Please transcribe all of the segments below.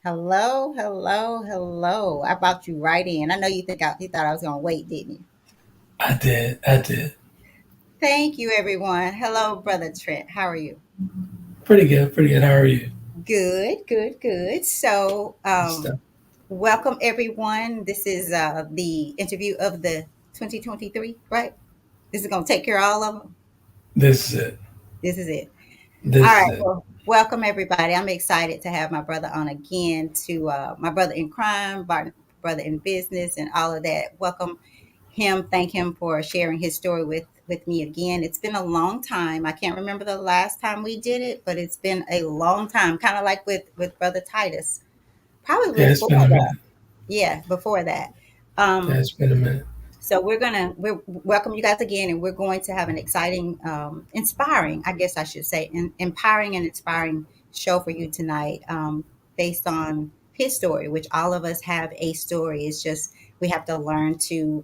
Hello, hello, hello. I brought you right in. I know you thought I was gonna wait, didn't you? I did. Thank you, everyone. Hello, brother Trent. How are you? Pretty good, pretty good. How are you? Good, good, good. So, Good stuff. welcome everyone. This is the interview of the 2023, right? This is gonna take care of all of them. This is it. This is it. All This is right. it. Well, welcome everybody. I'm excited to have my brother on again. To my brother in crime, brother in business, and all of that. Welcome him. Thank him for sharing his story with me again. It's been a long time. I can't remember the last time we did it, but it's been a long time. Kind of like with brother Titus. Probably Yeah, it's before been a that. minute. Yeah, before that. Yeah, Um, it's been a minute. so we're welcome you guys again, and we're going to have an exciting, inspiring, I guess I should say, empowering and inspiring show for you tonight, based on his story, which all of us have a story. It's just we have to learn to,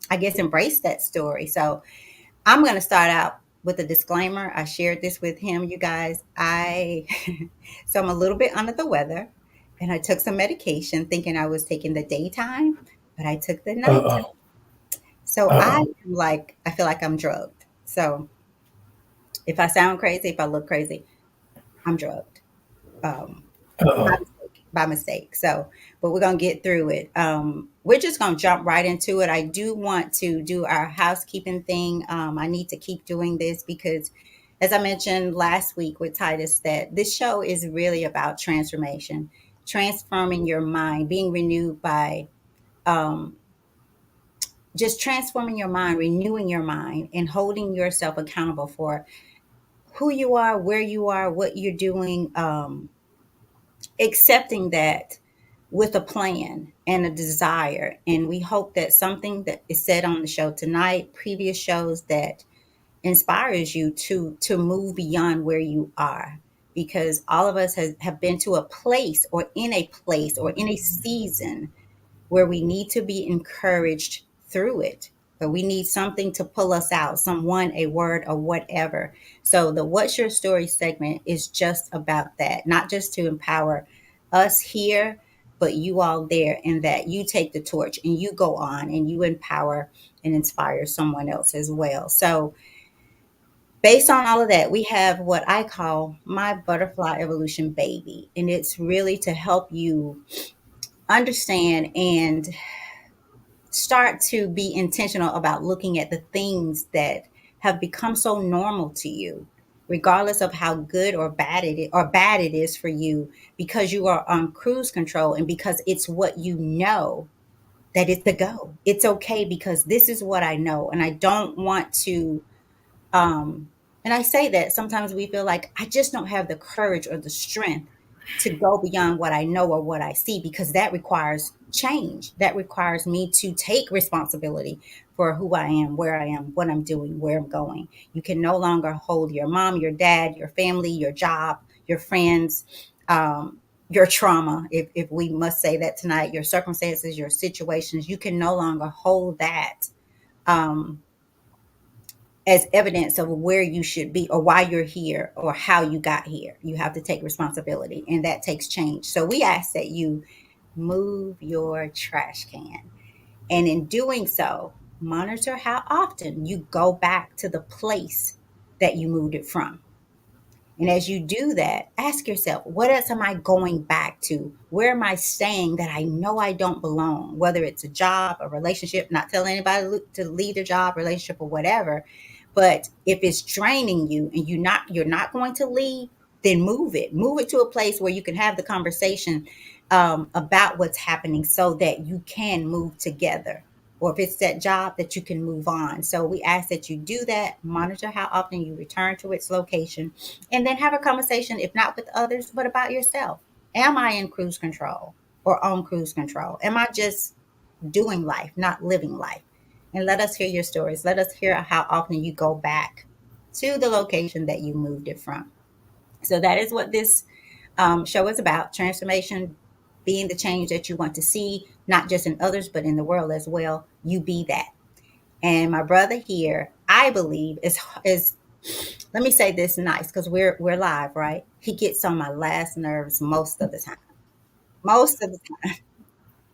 I guess, embrace that story. So I'm going to start out with a disclaimer. I shared this with him, you guys. So I'm a little bit under the weather, and I took some medication thinking I was taking the daytime, but I took the Uh night. oh. So Uh I feel like I'm drugged. So if I sound crazy, if I look crazy, I'm drugged. Um, oh. by Uh mistake, by mistake. So, but we're gonna get through it. We're just gonna jump right into it. I do want to do our housekeeping thing. I need to keep doing this because, as I mentioned last week with Titus, that this show is really about transformation, transforming your mind, being renewed by um, just transforming your mind, renewing your mind, and holding yourself accountable for who you are, where you are, what you're doing, accepting that with a plan and a desire. And we hope that something that is said on the show tonight, previous shows, that inspires you to move beyond where you are. Because all of us have been to a place or in a place or in a season where we need to be encouraged through it. But we need something to pull us out, someone, a word, or whatever. So the What's Your Story segment is just about that, not just to empower us here, but you all there, and that you take the torch and you go on and you empower and inspire someone else as well. So based on all of that, we have what I call my butterfly evolution baby. And it's really to help you understand and start to be intentional about looking at the things that have become so normal to you, regardless of how good or bad it is for you, because you are on cruise control and because it's what you know, that it's a go. It's okay because this is what I know, and I don't want to. Um, and I say that sometimes we feel like I just don't have the courage or the strength to go beyond what I know or what I see, because that requires change. That requires me to take responsibility for who I am, where I am, what I'm doing, where I'm going. You can no longer hold your mom, your dad, your family, your job, your friends, your trauma, if we must say that tonight, your circumstances, your situations. You can no longer hold that. Um, as evidence of where you should be or why you're here or how you got here. You have to take responsibility, and that takes change. So we ask that you move your trash can. And in doing so, monitor how often you go back to the place that you moved it from. And as you do that, ask yourself, what else am I going back to? Where am I staying that I know I don't belong? Whether it's a job, a relationship, not telling anybody to leave their job, relationship, or whatever. But if it's draining you and you're not going to leave, then move it. Move it to a place where you can have the conversation, about what's happening, so that you can move together. Or if it's that job, that you can move on. So we ask that you do that, monitor how often you return to its location, and then have a conversation, if not with others, but about yourself. Am I in cruise control or on cruise control? Am I just doing life, not living life? And let us hear your stories. Let us hear how often you go back to the location that you moved it from. So that is what this, show is about: transformation, being the change that you want to see, not just in others, but in the world as well. You be that. And my brother here, I believe, is let me say this nice, because we're live, right? He gets on my last nerves most of the time. most of the time.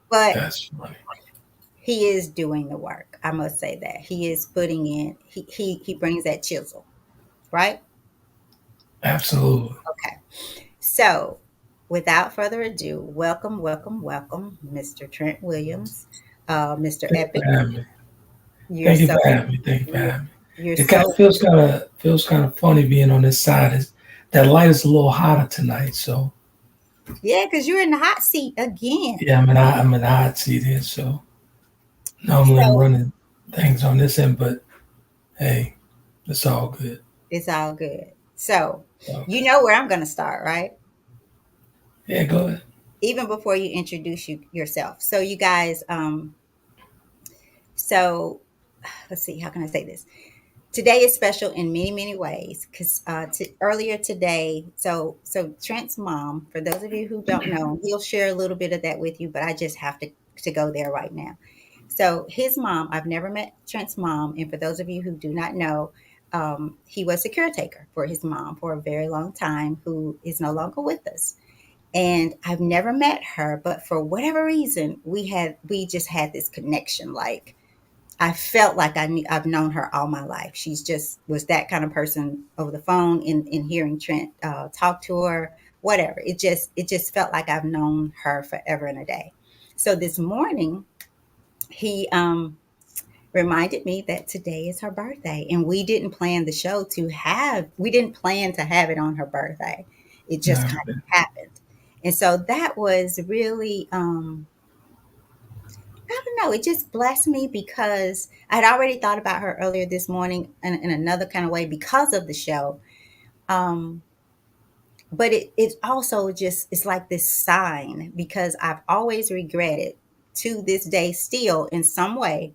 But That's funny. he is doing the work. I must say that he is putting in. He brings that chisel, right? Absolutely. Okay. So, without further ado, welcome, welcome, welcome, Mr. Trent Williams, Mr. Thank you Epic. for having me. You're Thank you so for having me. Thank you for you're, having me. you're It kind so of feels kind of funny being on this side. That light is a little hotter tonight, so yeah, because you're in the hot seat again. yeah, I'm in the hot seat here. So normally I'm So running things on this end, but hey, it's all good. it's all good. So It's all you good. know where I'm going to start, right? Yeah, go ahead. Even before you introduce yourself. So you guys, so let's see, how can I say this? Today is special in many many ways because earlier today, so Trent's mom, for those of you who don't know, he'll share a little bit of that with you, but I just have to go there right now. So his mom, I've never met Trent's mom, and for those of you who do not know, he was a caretaker for his mom for a very long time, who is no longer with us. And I've never met her, but for whatever reason, we just had this connection. Like I felt like I've known her all my life. She's just was that kind of person over the phone, in hearing Trent talk to her, whatever. It just felt like I've known her forever and a day. So this morning, he reminded me that today is her birthday, and we didn't plan to have it on her birthday. It just No, kind of happened, and so that was really I don't know. It just blessed me because I'd already thought about her earlier this morning in another kind of way because of the show. Um, but it also just it's like this sign because I've always regretted to this day still in some way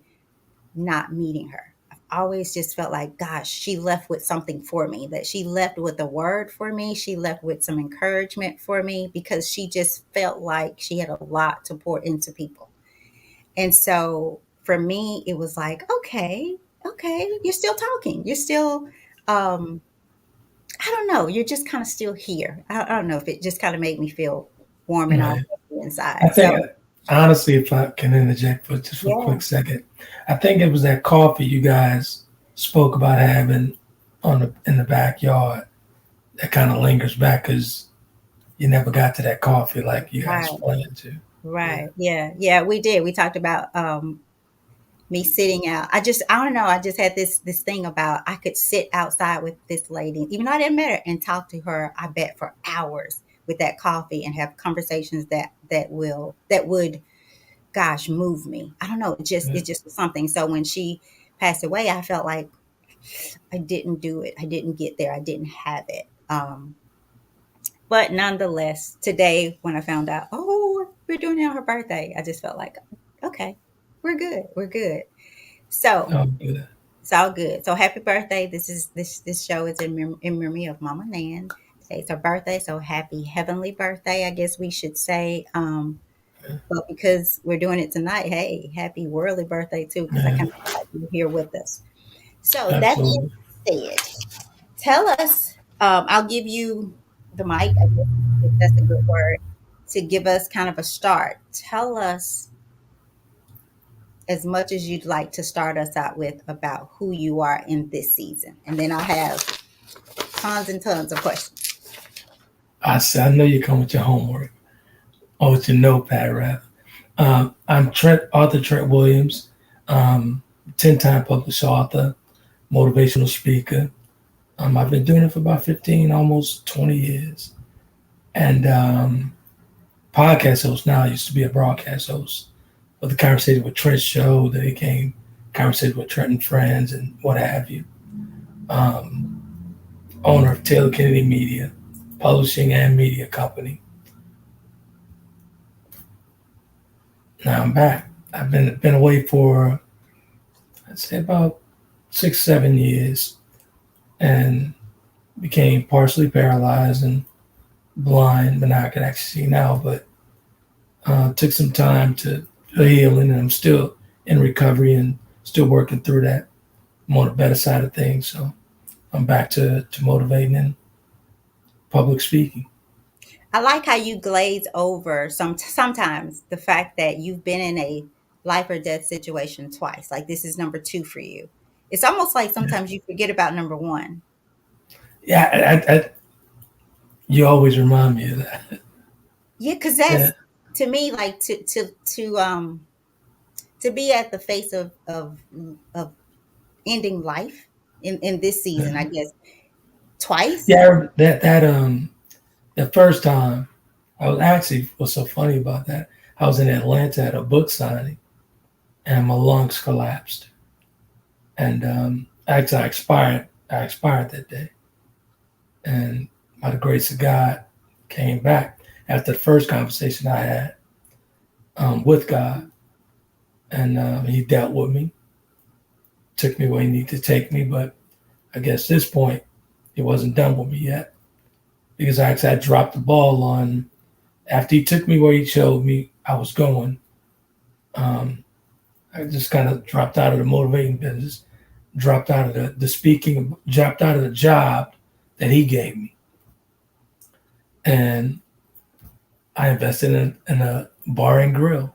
not meeting her. I've always just felt like, gosh, she left with something for me, that she left with a word for me. She left with some encouragement for me because she just felt like she had a lot to pour into people. And so for me, it was like, okay, okay, you're still talking. You're still, I don't know, you're just kind of still here. I don't know if it just kind of made me feel warm and all right. I inside. So, think honestly, if I can interject for just for a yeah, quick second, I think it was that coffee you guys spoke about having in the backyard that kind of lingers back because you never got to that coffee like you guys right, planned to. Yeah. right. Yeah, yeah, we did. We talked about me sitting out. I don't know. I just had this thing about I could sit outside with this lady, even though I didn't met her, and talk to her. I bet for hours with that coffee and have conversations that would, gosh, move me. I don't know. Yeah. It just was something. So when she passed away, I felt like I didn't do it. I didn't get there. I didn't have it. But nonetheless, today when I found out, oh, we're doing it on her birthday, I just felt like, okay, we're good. We're good. So Oh, good. it's all good. So happy birthday. This show is in memory of Mama Nan. Today's her birthday, so happy heavenly birthday, I guess we should say. But because we're doing it tonight, hey, happy worldly birthday too, because I Yeah, kind of feel like you're here with us. So that absolutely. being said, tell us. I'll give you the mic, I guess, if that's a good word, to give us kind of a start. Tell us as much as you'd like to start us out with about who you are in this season, and then I'll have tons and tons of questions. I know you come with your homework or with your notepad, rather. I'm Arthur Trent Williams, 10-time published author, motivational speaker. I've been doing it for about 15, almost 20 years. And podcast host now. I used to be a broadcast host of the Conversation with Trent show. Then it became Conversation with Trent and Friends and what have you. Um, Owner of Taylor Kennedy Media, publishing and media company. Now I'm back. I've been away for I'd say about 6, 7 years, and became partially paralyzed and blind, but now I can actually see now. But took some time to heal, and I'm still in recovery and still working through that. I'm on the better side of things, so I'm back to motivating and public speaking. I like how you glaze over sometimes the fact that you've been in a life or death situation twice. Like this is number two for you. It's almost like sometimes you forget about number one. Yeah, you always remind me of that. Yeah, because Yeah, that's to me like to be at the face of ending life in this season, I guess twice. yeah. The first time I was actually what's so funny about that. I was in Atlanta at a book signing, and my lungs collapsed, and actually I expired that day, and by the grace of God, came back after the first conversation I had with God, and He dealt with me, took me where He needed to take me. But I guess this point, He wasn't done with me yet because I actually had dropped the ball on after He took me where He showed me I was going. Um, I just kind of dropped out of the motivating business, dropped out of the speaking, dropped out of the job that He gave me, and I invested in a bar and grill.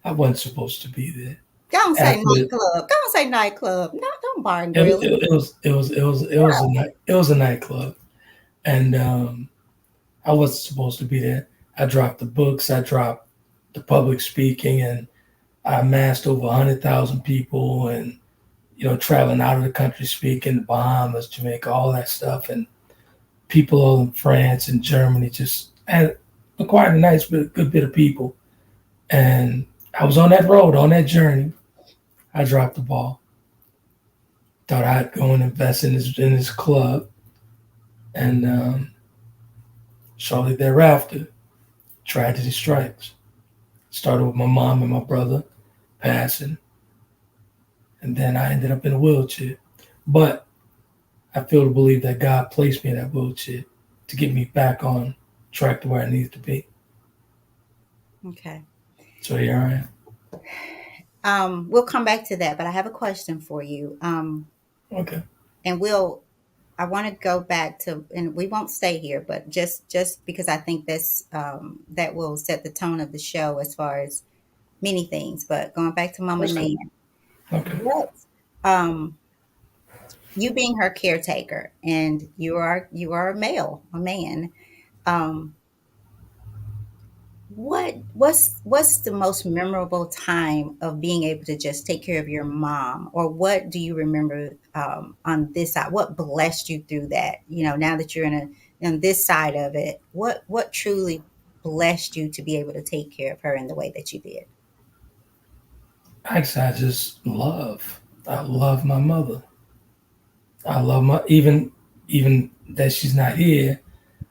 I wasn't supposed to be there. Don't say After nightclub. Don't say nightclub. No, don't bar and it, grill. it, it was a night it was a nightclub, and I wasn't supposed to be there. I dropped the books, I dropped the public speaking, and I amassed over 100,000 people, and traveling out of the country speaking, the Bahamas, Jamaica, all that stuff, and people all in France and Germany just had quite a nice good bit of people. And I was on that road, on that journey. I dropped the ball. Thought I'd go and invest in this club, and shortly thereafter, tragedy strikes. Started with my mom and my brother passing, and then I ended up in a wheelchair. But I feel to believe that God placed me in that wheelchair to get me back on track to where I need to be. Okay. So here I am. We'll come back to that, but I have a question for you. Okay. And I want to go back to, and we won't stay here, but just because I think that will set the tone of the show as far as many things. But going back to Mama That's cool. Nan, Okay. what um, you being her caretaker, and you are a man. Um, what's the most memorable time of being able to just take care of your mom, or what do you remember on this side? What blessed you through that? Now that you're in this side of it, what truly blessed you to be able to take care of her in the way that you did? Actually, I love my mother. I love my even that she's not here.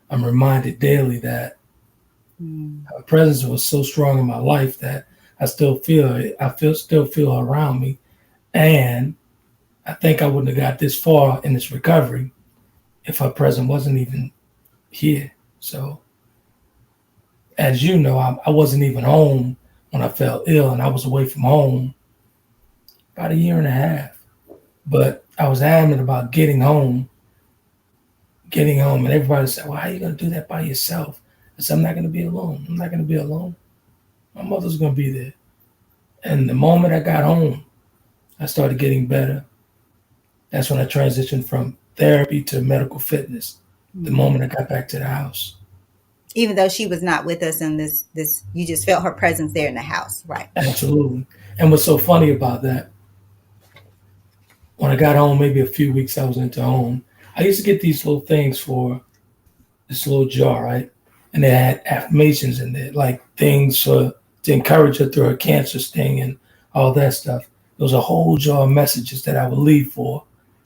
I'm reminded daily that Mm, her presence was so strong in my life that still feel her around me, and I think I wouldn't have got this far in this recovery if her presence wasn't even here. So, as you know, I wasn't even home when I fell ill, and I was away from home about a year and a half. But I was adamant about getting home, and everybody said, "Well, how are you going to do that by yourself?" I said, "I'm not going to be alone. I'm not going to be alone. My mother's going to be there." And the moment I got home, I started getting better. That's when I transitioned from therapy to medical fitness. The mm. moment I got back to the house. Even though she was not with us in this, you just felt her presence there in the house, right? Absolutely. And what's so funny about that, when I got home, maybe a few weeks I was into home, I used to get these little things for this little jar, right? And they had affirmations in there, like things to encourage her through her cancer sting and all that stuff. There was a whole jar of messages that I would leave for.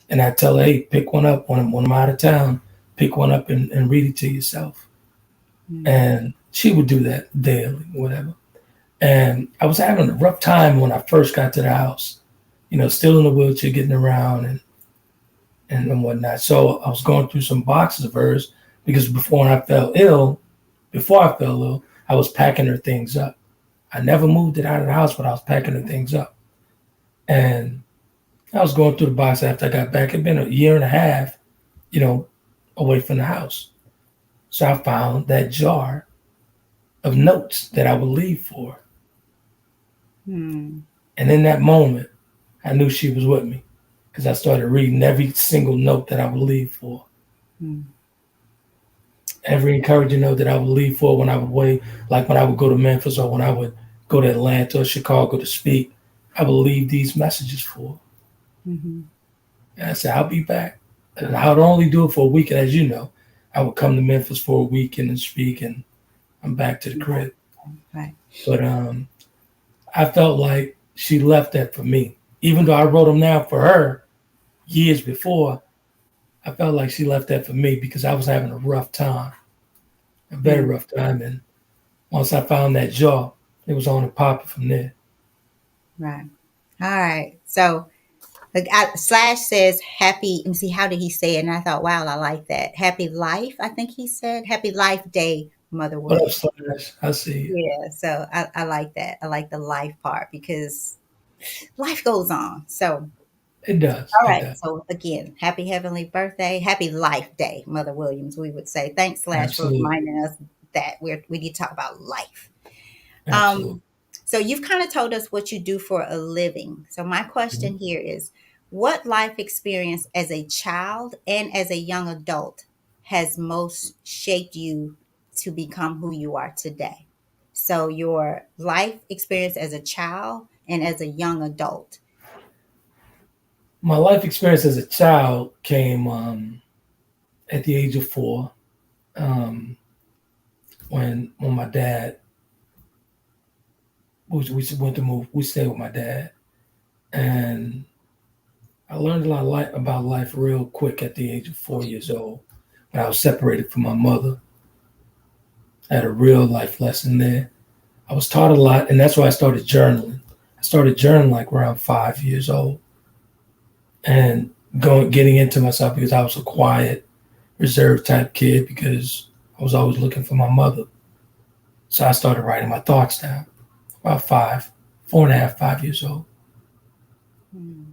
And I'd tell her, hey, pick one up when I'm out of town, pick one up and read it to yourself. Mm. And she would do that daily, whatever. And I was having a rough time when I first got to the house, still in the wheelchair, getting around and whatnot. So I was going through some boxes of hers because before I fell ill, I was packing her things up. I never moved it out of the house, but I was packing her things up. And I was going through the box after I got back. It'd been a year and a half, you know, away from the house. So I found that jar of notes that I would leave for her. Hmm. And in that moment, I knew she was with me because I started reading every single note that I would leave for. Hmm. Every encouraging note that I would leave for when I would wait, like when I would go to Memphis or when I would go to Atlanta or Chicago to speak, I would leave these messages for her. Hmm. And I said, I'll be back. And I would only do it for a week. And as you know, I would come to Memphis for a weekend and speak, and I'm back to the crib. Right. But I felt like she left that for me. Even though I wrote them down for her years before, I felt like she left that for me because I was having a rough time, a very Hmm. rough time. And once I found that jar, it was on and popping from there. Right. All right. So Slash says happy. Let me see. How did he say it? And I thought, wow, I like that. Happy life. I think he said happy life day, Mother What up, Williams. Slash? I see you. Yeah. So I like that. I like the life part because life goes on. So It does. all It right. does. So again, happy heavenly birthday, happy life day, Mother Williams. We would say thanks, Slash, for Absolutely. reminding us that we need to talk about life. Absolutely. Um, so you've kind of told us what you do for a living. So my Mhm. question here is, what life experience as a child and as a young adult has most shaped you to become who you are today? So your life experience as a child and as a young adult. My life experience as a child came at the age of 4 um, when my dad we went to move. We stayed with my dad, and I learned a lot of about life real quick at the age of 4 years old. When I was separated from my mother, I had a real life lesson there. I was taught a lot, and that's why I started journaling. I started journaling like around 5 years old, and getting into myself because I was a quiet, reserved type kid because I was always looking for my mother. So I started writing my thoughts down about 4.5, 5 years old. Hmm.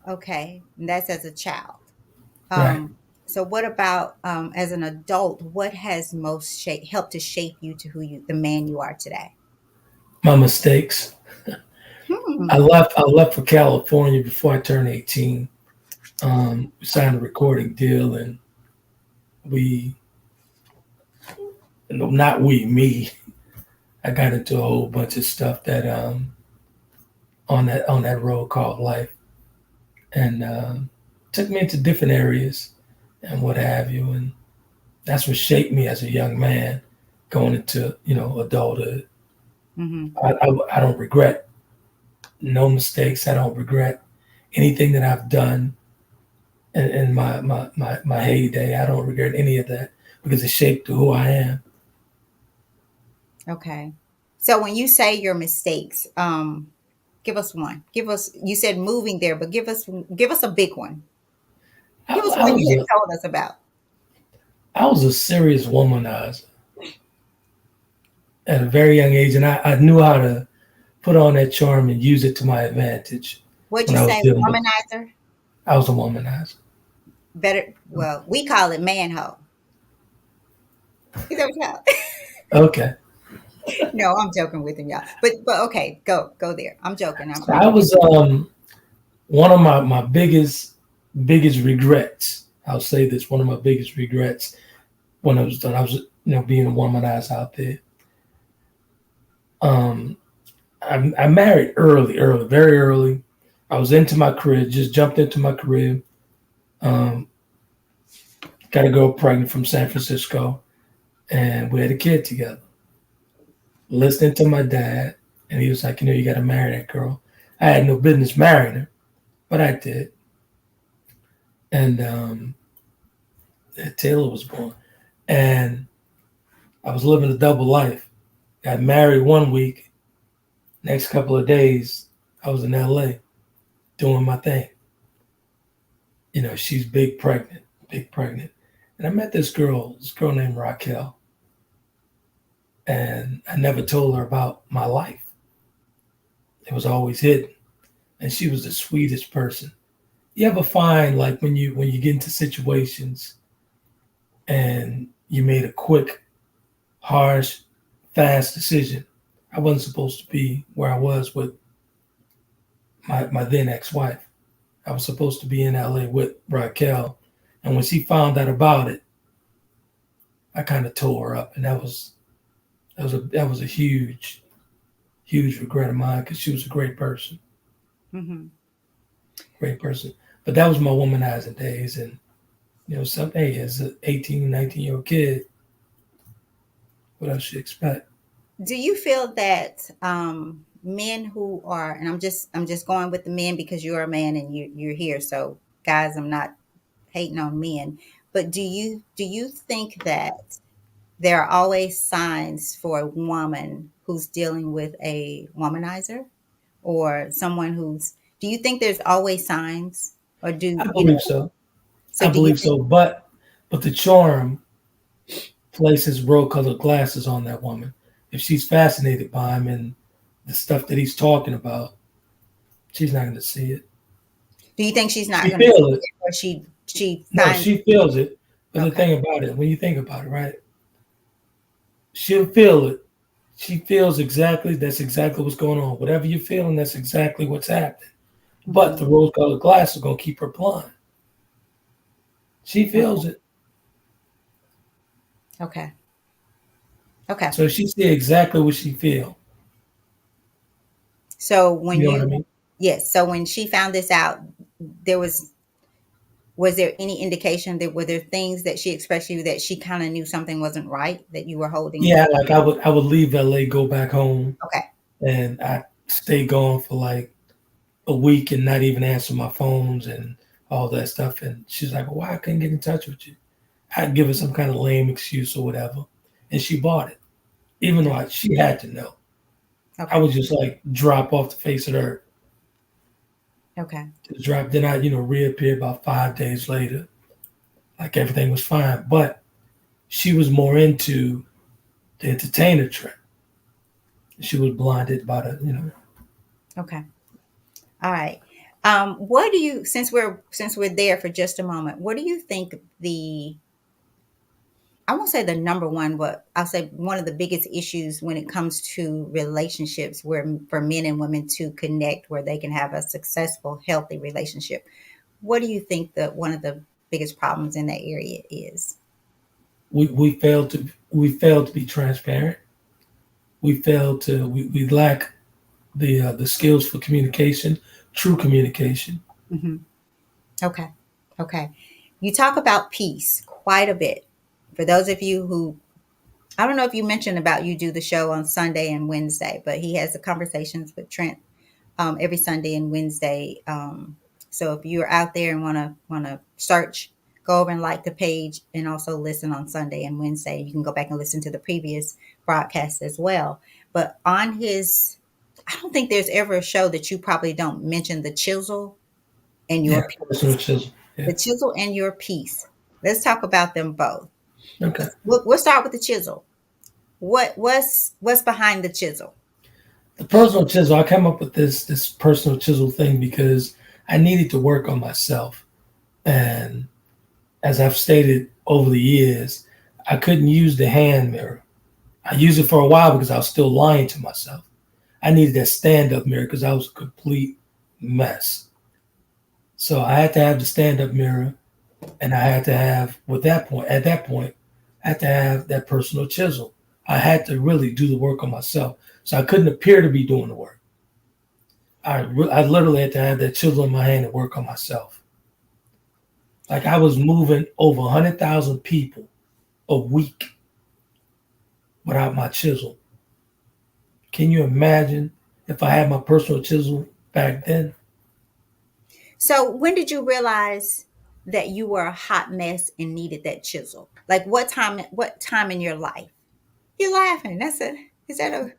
Okay, and that's as a child. Right. So what about as an adult? What has most helped to shape you to the man you are today? My mistakes. Hmm. I left for California before I turned 18. We signed a recording deal, and we, no, not we, me. I got into a whole bunch of stuff that on that road called life, and took me into different areas and what have you, and that's what shaped me as a young man going into adulthood. Hmm. I don't regret no mistakes. I don't regret anything that I've done in my heyday. I don't regret any of that because it shaped who I am. Okay. So when you say your mistakes, give us one. Give us. You said moving there, but give us a big one. Give us I one you was just a told us about. I was a serious womanizer at a very young age, and I knew how to put on that charm and use it to my advantage What'd when you I was say? dealing with. Womanizer? I was a womanizer. Better. Well, we call it manhole. Is that what you call it? Okay, No, I'm joking with him, y'all. But okay, go there. I'm joking. I'm so I cracking you. was one of my biggest regrets. I'll say this: one of my biggest regrets when I was done. I was being a womanizer out there. Um, I married early, very early. I was into my career, just jumped into my career. Um, got a girl pregnant from San Francisco, and we had a kid together. Listening to my dad, and he was like, you got to marry that girl. I had no business marrying her, but I did. And Taylor was born, and I was living a double life. Got married one week. Next couple of days, I was in LA doing my thing. She's big pregnant. And I met this girl named Raquel, and I never told her about my life. It was always hidden. And she was the sweetest person. You ever find like when you get into situations and you made a quick, harsh, fast decision. I wasn't supposed to be where I was with my then ex-wife. I was supposed to be in LA with Raquel. And when she found out about it, I kind of tore her up. And that was a huge, huge regret of mine because she was a great person. Mm-hmm. Great person. But that was my womanizing days. And, hey, as an 18, 19-year-old kid, what else you expect? Do you feel that men who are, and I'm just going with the men because you're a man and you're here, so guys, I'm not hating on men, but do you think that there are always signs for a woman who's dealing with a womanizer or someone who's, do you think there's always signs, or do I you know, believe so. so I do you believe think, so. But the charm places rose-colored glasses on that woman. If she's fascinated by him and the stuff that he's talking about, she's not going to see it. do you think she's not She going to see feels it. it, or she No, finds, she feels it. But the okay, thing about it, when you think about it, right? She'll feel it. She feels exactly that's exactly what's going on. Whatever you're feeling, that's exactly what's happening. But hmm, the rose-colored glasses are going to keep her blind. She okay, feels it. okay, okay. So she see exactly what she feel. So when You know what I you, mean? yes, so when she found this out, there was there any indication that, were there things that she expressed to you that she kind of knew something wasn't right, that you were holding? Yeah, like I would leave LA, go back home, Okay. and I stay gone for like a week and not even answer my phones and all that stuff. And she's like, well, why I couldn't get in touch with you? I'd give her some kind of lame excuse or whatever. And she bought it, even though she had to know. I Okay. would just like drop off the face of the earth. Okay. Just drop. Then I, reappear about 5 days later, like everything was fine. But she was more into the entertainer trend. She was blinded by the. Okay. All right. What do you, since we're there for just a moment, what do you think the, I won't say the number one, but I'll say one of the biggest issues when it comes to relationships, where for men and women to connect, where they can have a successful, healthy relationship. What do you think that one of the biggest problems in that area is? We failed to be transparent. We lack the skills for communication, true communication. Hmm. Okay. Okay. You talk about peace quite a bit. For those of you who, I don't know if you mentioned about, you do the show on Sunday and Wednesday, but he has the conversations with Trent every Sunday and Wednesday. So if you're out there and wanna search, go over and like the page, and also listen on Sunday and Wednesday. You can go back and listen to the previous broadcast as well. But on his, I don't think there's ever a show that you probably don't mention the chisel and Yeah, your personal peace. chisel. Yeah. The chisel and your peace. Let's talk about them both. Okay. We'll start with the chisel. What's behind the chisel? The personal chisel. I came up with this personal chisel thing because I needed to work on myself, and as I've stated over the years, I couldn't use the hand mirror. I used it for a while because I was still lying to myself. I needed that stand-up mirror because I was a complete mess. So I had to have the stand-up mirror, and I had to have, at that point, I had to have that personal chisel. I had to really do the work on myself. So I couldn't appear to be doing the work. I literally had to have that chisel in my hand and work on myself. Like I was moving over 100,000 people a week without my chisel. Can you imagine if I had my personal chisel back then? So when did you realize that you were a hot mess and needed that chisel? Like what time in your life? You're laughing. That's it. Is that a,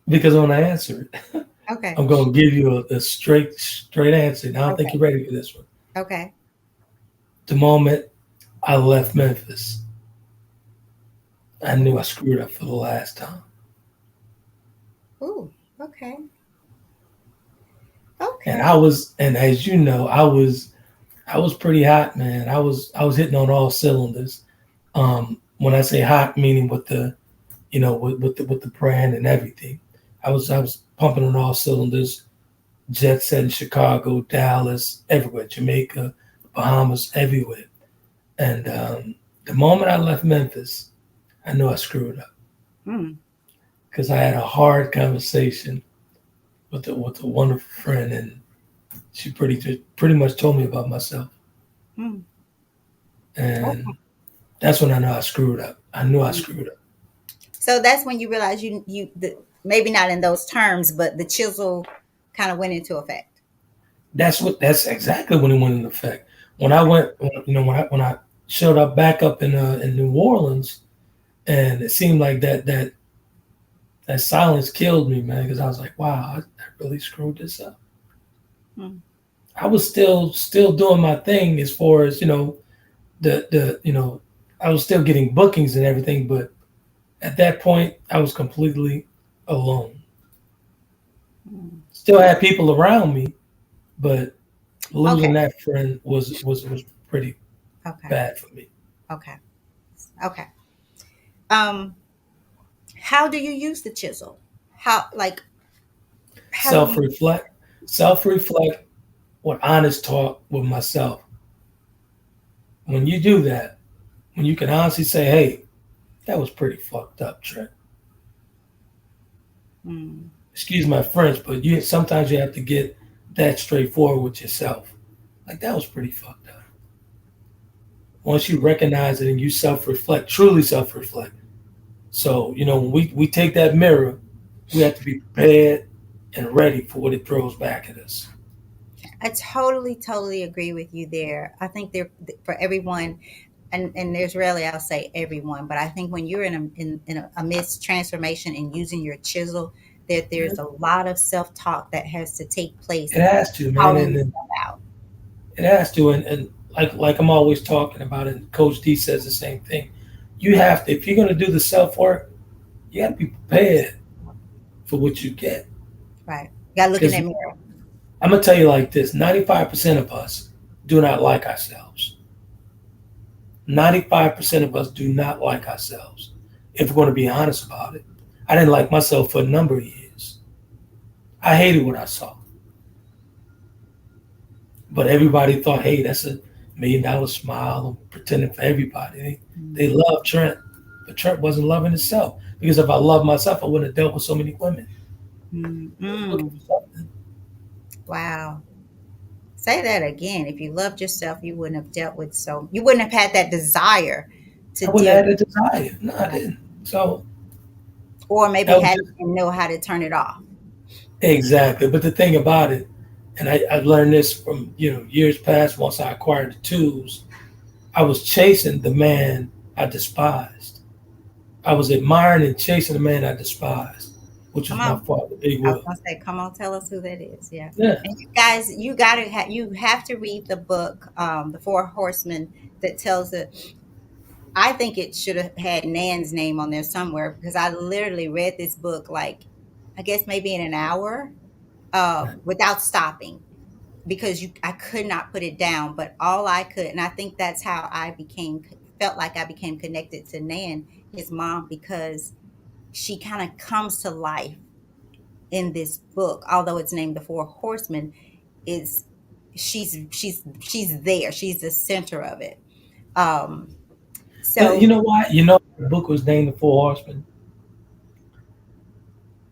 Because when I answer it, okay. I'm going to give you a straight answer. And I don't think Okay. you're ready for this one. Okay. The moment I left Memphis, I knew I screwed up for the last time. Ooh, okay. And Okay. and as you know, I was pretty hot, man. I was hitting on all cylinders. When I say hot, meaning with the, with the brand and everything. I was pumping on all cylinders, jet set in Chicago, Dallas, everywhere, Jamaica, Bahamas, everywhere. And the moment I left Memphis, I knew I screwed up Mm, because I had a hard conversation with a wonderful friend, and she pretty much told me about myself, mm. and Okay. that's when I knew I screwed up. I knew I Mm. screwed up. So that's when you realize maybe not in those terms, but the chisel kind of went into effect. That's exactly when it went into effect. When I Okay. went, when I showed up back up in New Orleans, and it seemed like that silence killed me, man, because I was like, wow, I really screwed this up. Mm. I was still doing my thing as far as the I was still getting bookings and everything, but at that point I was completely alone. Mm. Still had people around me, but losing Okay. that friend was pretty Okay. bad for me. Okay. Okay. Um, how do you use the chisel? How do Self you? reflect, self reflect with honest talk with myself. When you do that, when you can honestly say, "Hey, that was pretty fucked up, Trent." Mm, Excuse my French, but you sometimes you have to get that straightforward with yourself. Like that was pretty fucked up. Once you recognize it and you self reflect, truly self reflect. So when we take that mirror, we have to be prepared and ready for what it throws back at us. I totally agree with you there. I think there for everyone, and there's rarely I'll say everyone, but I think when you're in a midst transformation and using your chisel, that there's a lot of self talk that has to take place It and has to, man, calling and yourself out. it has to, and like I'm always talking about, and Coach D says the same thing. You have to, if you're going to do the self work, you got to be prepared for what you get. Right. You gotta look in Because that mirror. I'm gonna tell you like this: 95% of us do not like ourselves. 95% of us do not like ourselves. If we're going to be honest about it, I didn't like myself for a number of years. I hated what I saw, but everybody thought, "Hey, that's $1 million smile." I'm pretending for everybody. They Mm, love Trent, but Trent wasn't loving himself because if I loved myself, I wouldn't have dealt with so many women. mm, I was looking mm. for something. Wow. Say that again. If you loved yourself, you wouldn't have had that desire to I wouldn't deal have with had a desire. No, I that. didn't. So Or maybe that was had just and know how to turn it off. exactly. But the thing about it, and I learned this from years past. Once I acquired the tools, I was chasing the man I despised. I was admiring and chasing the man I despised, which Come was my on. father, Big I was Will. gonna say, come on, tell us who that is. Yeah. Yeah, And you guys, you have to read the book, The Four Horsemen, that tells it. I think it should have had Nan's name on there somewhere because I literally read this book like, I guess maybe in an hour, without stopping because I could not put it down. But all I could, and I think that's how felt like I became connected to Nan, his mom, because she kind of comes to life in this book, although it's named The Four Horsemen. Is she's there. She's the center of it. Um, but you so know why? The book was named The Four Horsemen.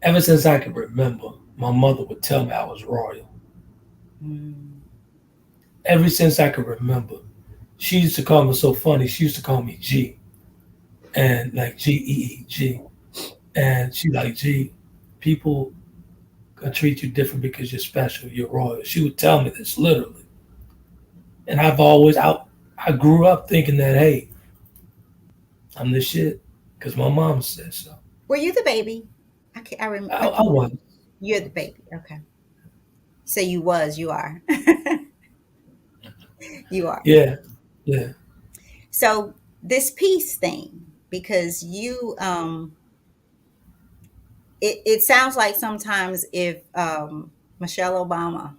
Ever since I can remember, my mother would tell me I was royal. mm, Ever since I could remember, she used to call me so funny. She used to call me G, and like Geeg, and she like G. People gonna treat you different because you're special. You're royal. She would tell me this literally, and I grew up thinking that hey, I'm the shit because my mom said so. were you the baby? I I can't. was. I You're the was. baby. Okay. So you are. You are. Yeah, yeah. So this peace thing, because it sounds like sometimes if Michelle Obama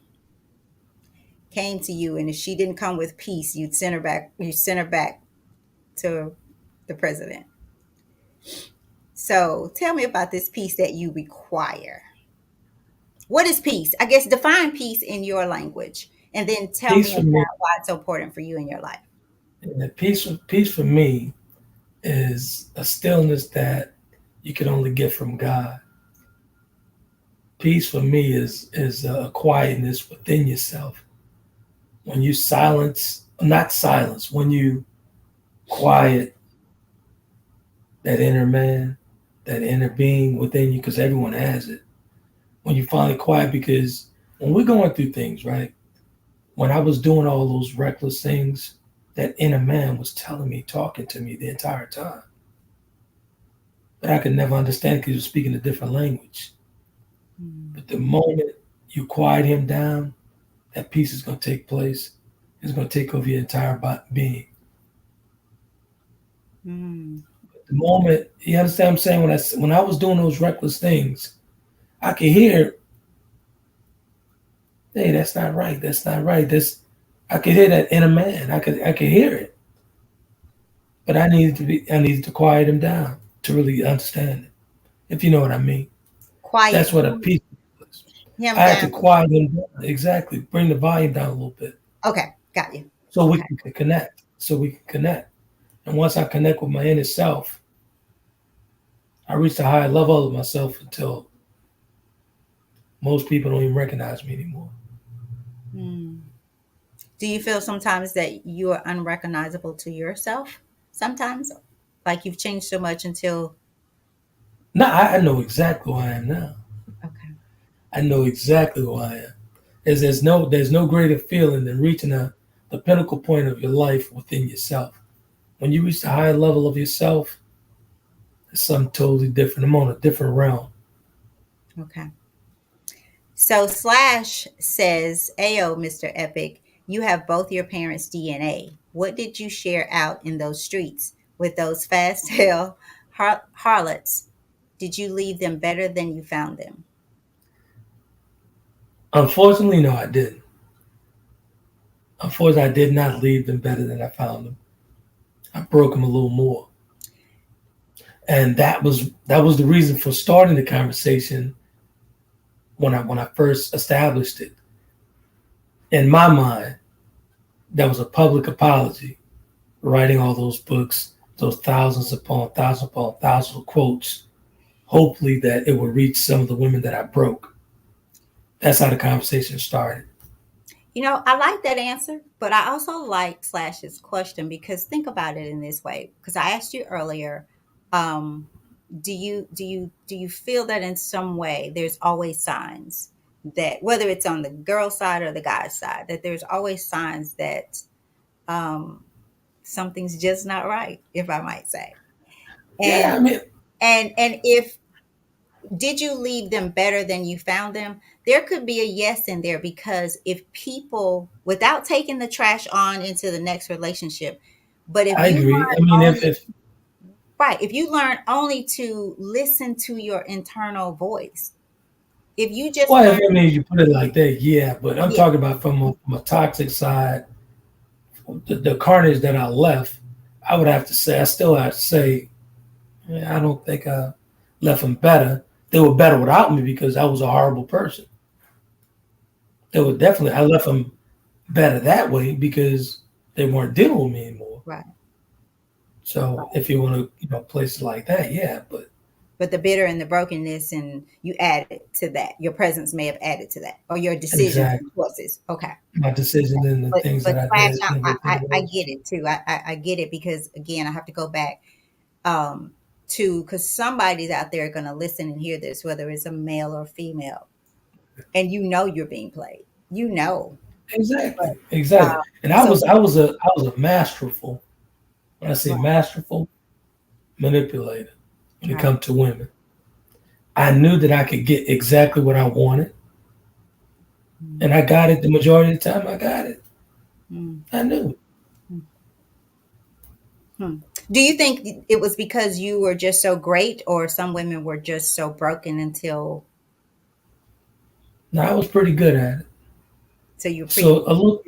came to you and if she didn't come with peace, you'd send her back to the president. So tell me about this peace that you require. What is peace? I guess define peace in your language, and then tell me Peace for me, about why it's so important for you in your life. peace for me is a stillness that you can only get from God. Peace for me is a quietness within yourself. When you silence, not silence, when you quiet that inner man, that inner being within you, because everyone has it. When you finally quiet, because when we're going through things, right? When I was doing all those reckless things, that inner man was telling me, talking to me the entire time. But I could never understand because he was speaking a different language. Mm. But the moment you quiet him down, that peace is going to take place. It's going to take over your entire being. Mm. The moment you understand what I'm saying, when I was doing those reckless things, I could hear, hey, that's not right. That's not right. That's I could hear that inner man. I could hear it, but I needed to quiet him down to really understand it. If you know what I mean, Quiet that's what a peace was. him I had to down. quiet him down. Exactly, bring the volume down a little bit Okay, got you. so we Okay. can connect. So we can connect. And once I connect with my inner self, I reach a higher level of myself until most people don't even recognize me anymore. Mm. Do you feel sometimes that you are unrecognizable to yourself? Sometimes, like you've changed so much until Now I know exactly who I am now. okay. I know exactly who I am. There's no greater feeling than reaching the pinnacle point of your life within yourself. When you reach the higher level of yourself, it's something totally different. I'm on a different realm. Okay. So Slash says, "Ayo, Mr. Epic, you have both your parents' DNA. What did you share out in those streets with those fast tail harlots? Did you leave them better than you found them?" Unfortunately, no, I didn't. Unfortunately, I did not leave them better than I found them. I broke them a little more, and that was the reason for starting the conversation when I first established it. In my mind, that was a public apology. Writing all those books, those thousands of quotes, hopefully that it would reach some of the women that I broke. That's how the conversation started. You know, I like that answer, but I also like Slash's question because think about it in this way. Because I asked you earlier, um, do you feel that in some way there's always signs that whether it's on the girl side or the guy side, that there's always signs that um, something's just not right, if I might say. Yeah, And I mean, and if did you leave them better than you found them? There could be a yes in there because if people, without taking the trash on into the next relationship, but if I you agree. I learn mean, if, only, if right, if you learn only to listen to your internal voice, if you just well, learn, if I mean you put it like that, yeah. But I'm yeah, talking about from a toxic side, the carnage that I left. I would have to say, I still have to say, yeah, I don't think I left them better. They were better without me because I was a horrible person. They were definitely. I left them better that way because they weren't dealing with me anymore. right, So right. if you want to, place it like that, yeah. But But the bitter and the brokenness, and you added to that. Your presence may have added to that, or your decisions and exactly, choices. Okay. my decision and the things But that I Slash, did within I the I relationship. get it too. I get it because again, I have to go back to because somebody's out there going to listen and hear this, whether it's a male or female, and you know you're being played. You know, Exactly, but exactly. And I so was I was a I was a masterful. When I say right, masterful, manipulator. When it right. comes to women, I knew that I could get exactly what I wanted, and Mm, I got it the majority of the time. I got it. mm, I knew. mm, hmm. Do you think it was because you were just so great, or some women were just so broken until Now I was pretty good at it. so you're pretty So a little,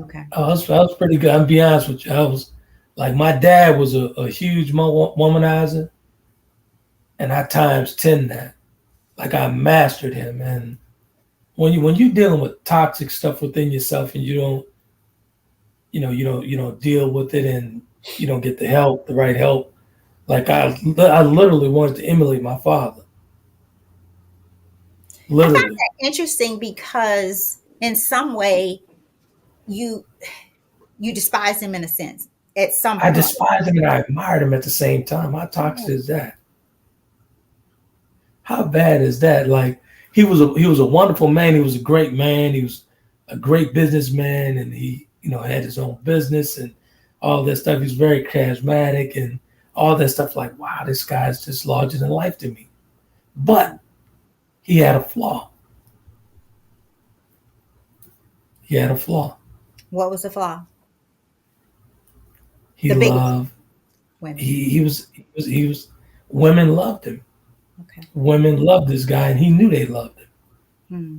okay? I was pretty good. I'll be honest with you. Like my dad was a huge womanizer, and I times 10 that. Like I mastered him. And when you're dealing with toxic stuff within yourself and you don't deal with it, and you don't get the right help. Like I literally wanted to emulate my father. I find Literally. that interesting because in some way you you despise him in a sense at some I point. despised him and I admired him at the same time. How Yeah. toxic is that? How bad is that? Like he was a wonderful man. He was a great man. He was a great businessman, and he had his own business and all that stuff. He's very charismatic and all that stuff. Like wow, this guy's just larger than life to me. But he had a flaw. He had a flaw. What was the flaw? He The biggest loved. women. He was. Women loved him. Okay. Women loved this guy, and he knew they loved him. Hmm.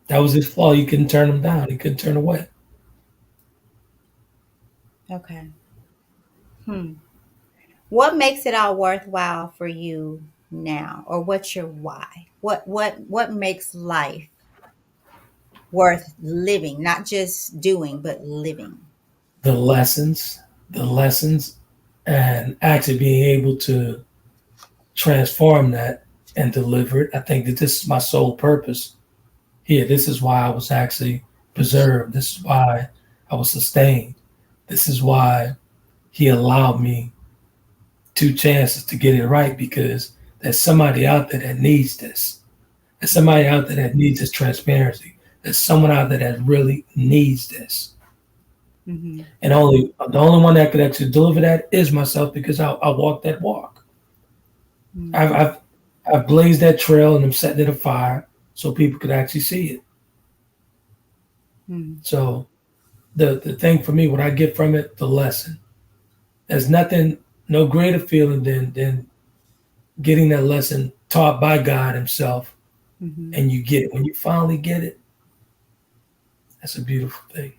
That was his flaw. He couldn't turn him down. He couldn't turn away. Okay. Hmm. What makes it all worthwhile for you now, or what's your why? What makes life worth living, not just doing, but living? The lessons, and actually being able to transform that and deliver it. I think that this is my sole purpose here. This is why I was actually preserved. This is why I was sustained. This is why he allowed me two chances to get it right, because there's somebody out there that needs this. There's somebody out there that needs this transparency. There's someone out there that really needs this. Hmm. And the only one that could actually deliver that is myself, because I walk that walk. I've, Hmm. I've I've blazed that trail and I'm setting it afire so people could actually see it. Hmm. So the thing for me, what I get from it, the lesson. There's nothing, no greater feeling than getting that lesson taught by God Himself, Hmm. and you get it. When you finally get it, that's a beautiful thing.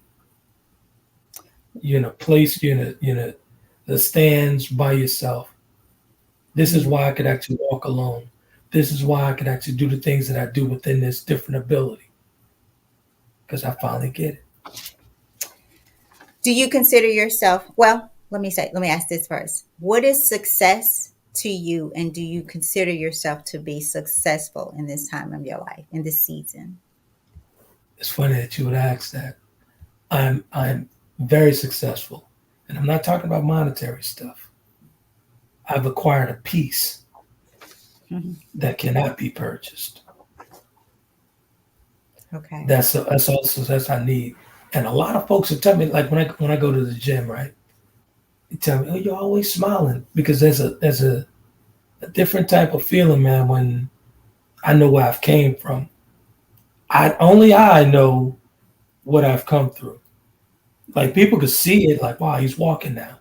You're in a place, you're in the stands by yourself. This is Hmm. why I could actually walk alone. This is why I could actually do the things that I do within this different ability, because I finally get it. Do you consider yourself, well, let me ask this first. What is success to you, and do you consider yourself to be successful in this time of your life, in this season? It's funny that you would ask that. I'm very successful, and I'm not talking about monetary stuff. I've acquired a peace Mhm. that cannot be purchased. Okay. That's all the success I need. And a lot of folks will tell me, like when I go to the gym, right? They tell me, "Oh, you're always smiling," because there's a different type of feeling, man. When I know where I've came from, I know what I've come through. Like people could see it, like wow, he's walking now.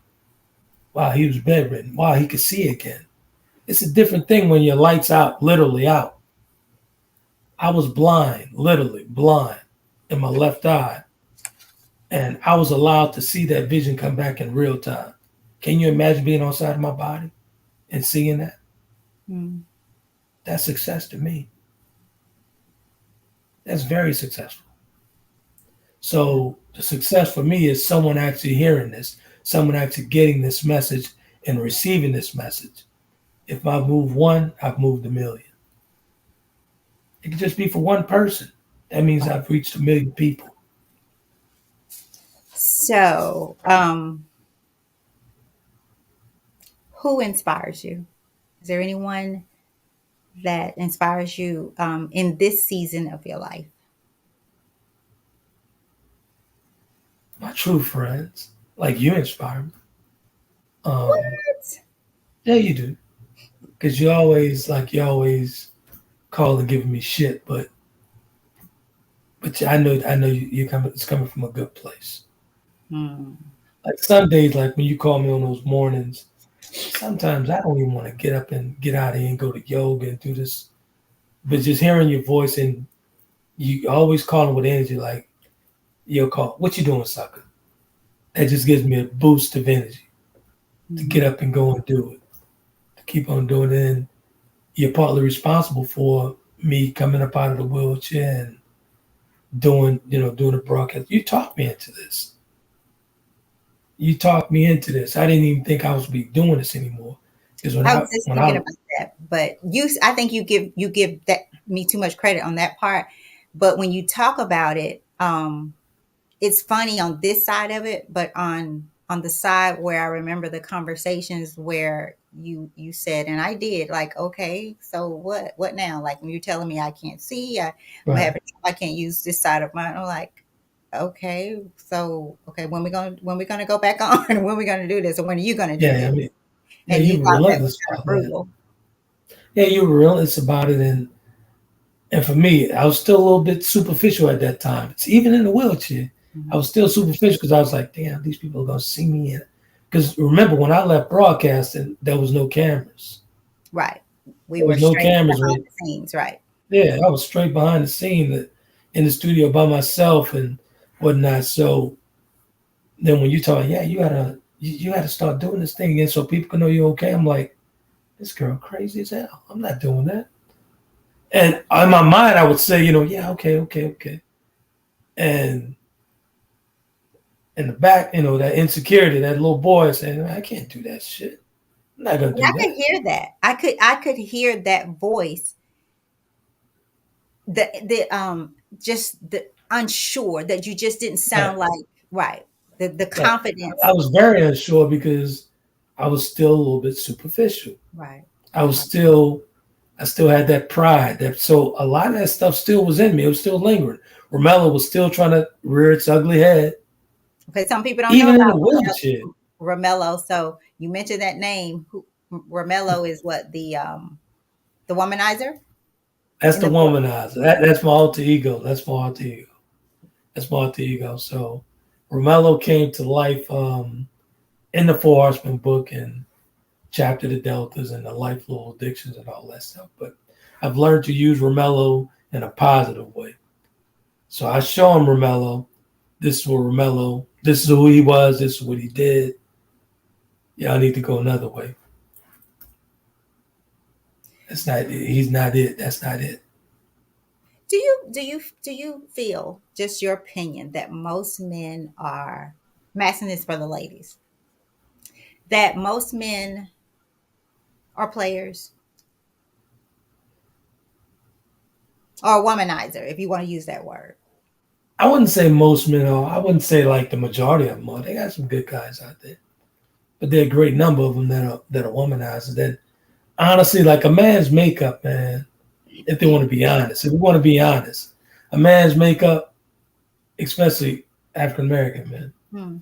Wow, he was bedridden. Wow, he could see again. It's a different thing when your lights out, literally out. I was blind, literally blind in my left eye, and I was allowed to see that vision come back in real time. Can you imagine being outside of my body and seeing that? Mm. That's success to me. That's very successful. So the success for me is someone actually hearing this, someone actually getting this message and receiving this message. If I move one, I've moved a million. It could just be for one person. That means I've reached a million people. So, who inspires you? Is there anyone that inspires you in this season of your life? My true friends, like you, inspire me. Um, What? yeah, you do, because you always call and giving me shit, but I know you coming. It's coming from a good place. Hmm. Like some days, like when you call me on those mornings, sometimes I don't even want to get up and get out of here and go to yoga and do this. But just hearing your voice, and you always calling with energy, like you'll call, "What you doing, sucker?" that just gives me a boost of energy to get Mhm. up and go and do it, to keep on doing it. And you're partly responsible for me coming up out of the wheelchair and doing the broadcast. You talked me into this. You talked me into this. I didn't even think I was be doing this anymore. Because I was just when thinking I about that, but I think you give that me too much credit on that part. But when you talk about it, it's funny on this side of it, but on the side where I remember the conversations where you said, and I did, like, okay, so what now? Like when you're telling me I can't see, I'm right, having I can't use this side of mine. I'm like, okay, so okay, when we gonna go back on? When we gonna do this, or when are you gonna do yeah, this? I mean, yeah, And you you were thought that was relentless kind of about that. brutal, Yeah, you were relentless about it, and for me, I was still a little bit superficial at that time. It's even in the wheelchair, I Mhm. was still superficial because I was like, damn, these people are gonna see me in it. Because remember, when I left broadcasting, there was no cameras. Right? We There were was no straight cameras behind when the scenes, right? yeah, I was straight behind the scene in the studio by myself and whatnot. So then when you talk, yeah, you gotta start doing this thing again so people can know you're okay. I'm like, this girl crazy as hell. I'm not doing that. And in my mind, I would say, yeah, okay, okay, okay. And in the back, that insecurity, that little boy saying, I can't do that shit. I'm not gonna And do I could that. hear that. I could hear that voice, the just the unsure, that you just didn't Right, sound like right. The right. confidence. I was very unsure because I was still a little bit superficial. Right. I was Right. still I still had that pride. That so a lot of that stuff still was in me. It was still lingering. Romello was still trying to rear its ugly head, Okay, some people don't know even in the about wheelchair. Romello. So you mentioned that name. Romello is what the womanizer That's in the the book. womanizer. That's my alter ego. That's my alter ego. That's my alter ego. So Romello came to life in the Four Horsemen book and Chapter the Deltas and the Life Little Addictions and all that stuff. But I've learned to use Romello in a positive way. So I show him Romello. This is what Romello. This is who he was. This is what he did. Yeah, I need to go another way. That's not. He's not it. That's not it. Do you feel, just your opinion, that most men are, I'm asking this for the ladies, that most men are players or womanizer, if you want to use that word? I wouldn't say most men are. I wouldn't say like the majority of them are. They got some good guys out there, but there are a great number of them that are womanizers. That honestly, like a man's makeup, man. If they want to be honest, if we want to be honest, a man's makeup, especially African American men, Hmm.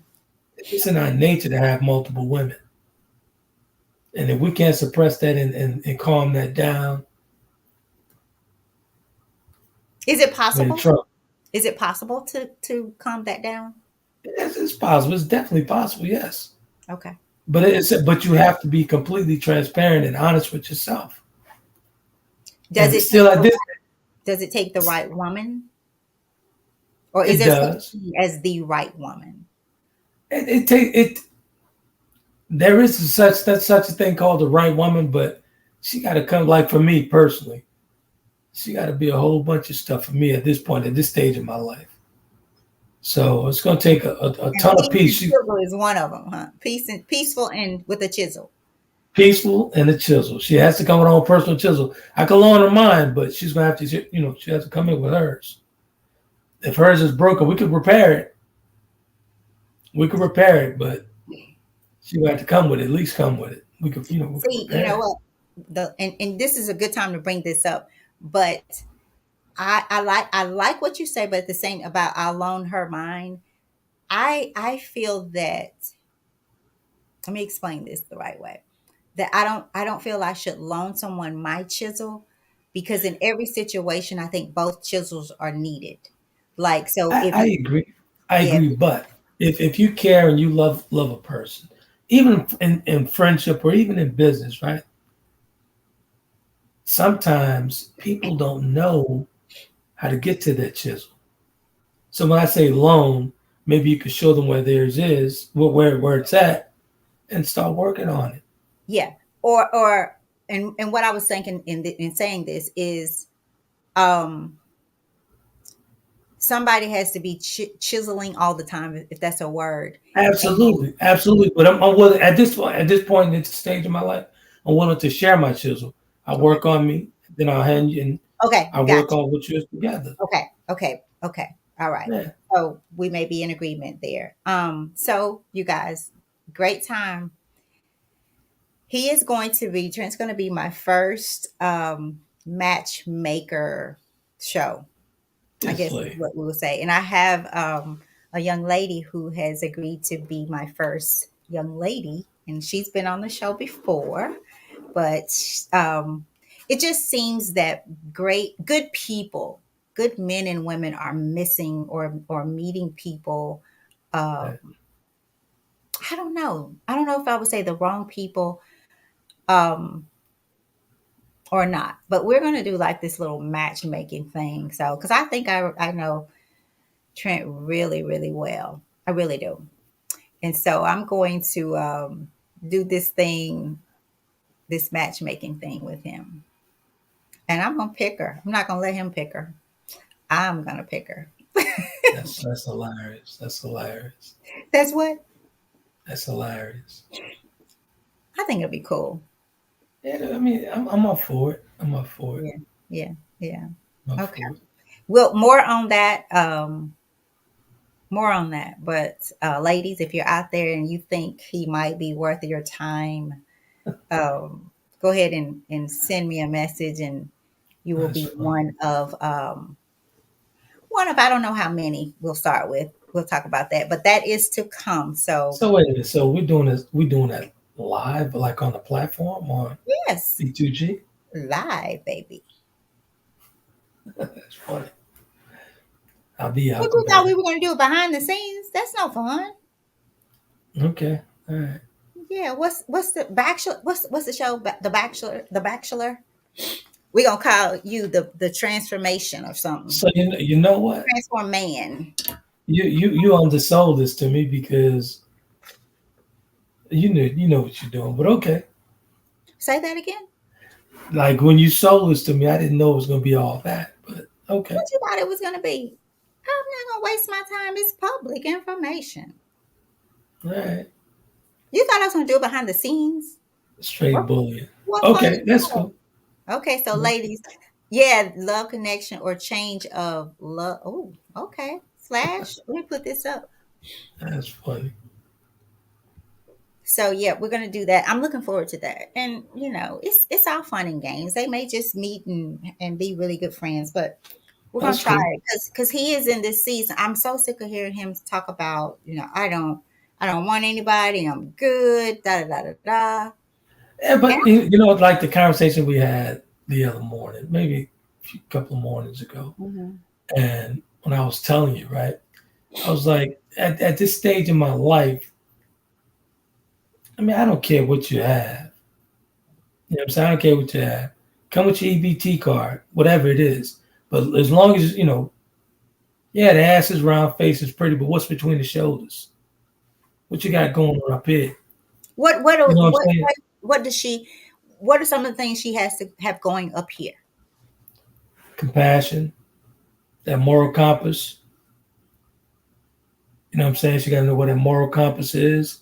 it's in our nature to have multiple women. And if we can't suppress that and calm that down, Is it we're in possible? trouble. Is it possible to calm that down? It's possible. It's definitely possible. Yes, Okay. but you have to be completely transparent and honest with yourself. Does And it take still, at the this, does it take the right woman, or is it there such does. thing as the right woman? It take it. There is such a thing called the right woman, but she got to come. Like for me personally, she got to be a whole bunch of stuff for me at this point, at this stage of my life. So it's going to take a And ton of peace peace. and chisel is one of them, huh? Peaceful and with a chisel. Peaceful and a chisel. She has to come with her own personal chisel. I can loan her mine, but she's gonna have to, she has to come in with hers. If hers is broken, we could repair it. We could repair it, but she would have to come with it. At least come with it. We could See, you repair know it. what? And this is a good time to bring this up, but I like what you say, but at the same about I'll loan her mine. I feel that, let me explain this the right way. That I don't feel I should loan someone my chisel, because in every situation I think both chisels are needed. Like, so if I agree. I yeah, agree. But if you care and you love a person, even in friendship or even in business, right? Sometimes people don't know how to get to that chisel. So when I say loan, maybe you could show them where theirs is, where it's at, and start working on it. Yeah. Or and what I was thinking in saying this is, um somebody has to be chiseling all the time, if that's a word. And Absolutely, absolutely. But I'm willing at this point in the stage of my life, I'm willing to share my chisel. I okay. work on me, then I'll hand you, and Okay, I work gotcha. on what yours together. Okay, okay, okay. All right. Yeah, So we may be in agreement there. So you guys, great time. He is going to be Trent's going to be my first matchmaker show, I this guess is way. what we will say. And I have a young lady who has agreed to be my first young lady, and she's been on the show before, but it just seems that good people, good men and women are missing or meeting people. Right. Um, I don't know. I don't know if I would say the wrong people um, or not, but we're going to do like this little matchmaking thing. So, because I think I know Trent really, really well. I really do. And so I'm going to do this thing, this matchmaking thing with him. And I'm going to pick her. I'm not going to let him pick her. I'm going to pick her. That's hilarious. That's hilarious. That's what That's hilarious. I think it'll be cool. Yeah, I mean, I'm up for it. I'm up for it. Yeah. Yeah. Yeah. I'm up Okay. for it. Well, more on that. More on that. But ladies, if you're out there and you think he might be worth your time, go ahead and send me a message, and you will That's be fun. one of I don't know how many we'll start with. We'll talk about that, but that is to come. So So wait a minute. So we're doing this. We're doing that live, like on the platform on yes, B2G. live, baby. That's funny. I'll be What out you thought about we it. were going to do behind the scenes? That's no fun. Okay. All right. Yeah. What's the bachelor? What's the show? The Bachelor. The Bachelor. We gonna call you the transformation or something. So you know what? Transform man. You undersold this to me because you know what you're doing. But okay. Say that again. Like when you sold this to me, I didn't know it was gonna be all that. But okay. What you thought it was gonna be? I'm not gonna waste my time. It's public information. All right. You thought I was gonna do it behind the scenes? Straight What, bullying. what fun Okay, is that's that? cool. Okay, so ladies, yeah, love connection or change of love. Oh, okay. Slash. Let me put this up. That's funny. So yeah, we're gonna do that. I'm looking forward to that. And it's all fun and games. They may just meet and be really good friends, but we're gonna That's try cool. it because he is in this season. I'm so sick of hearing him talk about, I don't want anybody. I'm good. Da da da da da. Yeah, And but like the conversation we had the other morning, maybe a couple of mornings ago, Mhm. and when I was telling you, right, I was like, at this stage in my life, I mean, I don't care what you have. You know what I'm saying? I don't care what you have. Come with your EBT card, whatever it is. But as long as, yeah, the ass is round, face is pretty, but what's between the shoulders? What you got going on up here? what what You know what what I'm saying? what what does she? What are some of the things she has to have going up here? Compassion, that moral compass. You know what I'm saying? She got to know what that moral compass is.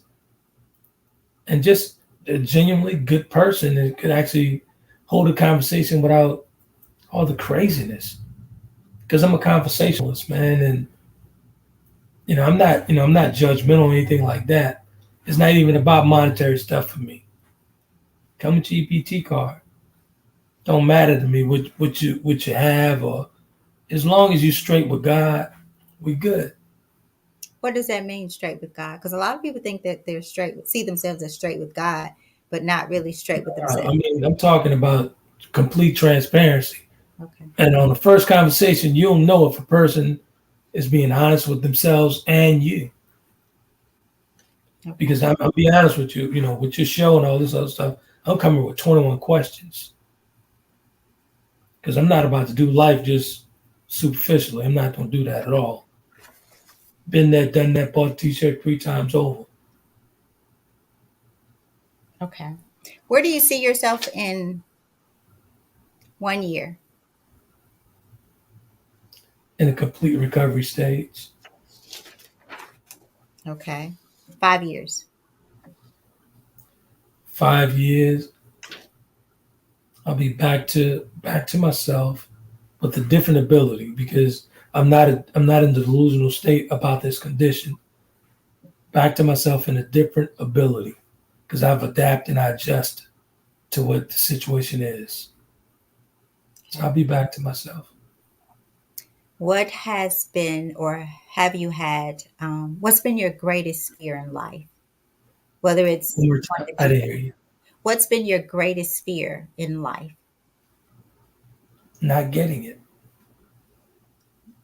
And just a genuinely good person that could actually hold a conversation without all the craziness. Because I'm a conversationalist, man, and I'm not judgmental or anything like that. It's not even about monetary stuff for me. Come with your EPT card. Don't matter to me what you have, or as long as you straight with God, we good. What does that mean, straight with God? Because a lot of people think that they're see themselves as straight with God, but not really straight with I themselves. mean, I'm talking about complete transparency. Okay. And on the first conversation, you'll know if a person is being honest with themselves and you. Okay. Because I'll be honest with you, with your show and all this other stuff, I'm coming with 21 questions. Because I'm not about to do life just superficially. I'm not going to do that at all. Been there, done that, bought a t-shirt 3 times over. Okay. Where do you see yourself in 1 year? In a complete recovery stage. Okay. 5 years. 5 years, I'll be back to myself with a different ability because I'm not in the delusional state about this condition. Back to myself in a different ability because I've adapted and I adjust to what the situation is. So I'll Okay. be back to myself. What has been, or have you had, what's been your greatest fear in life? Whether it's One more one time. that I you, didn't hear you. what's been your greatest fear in life? Not getting it.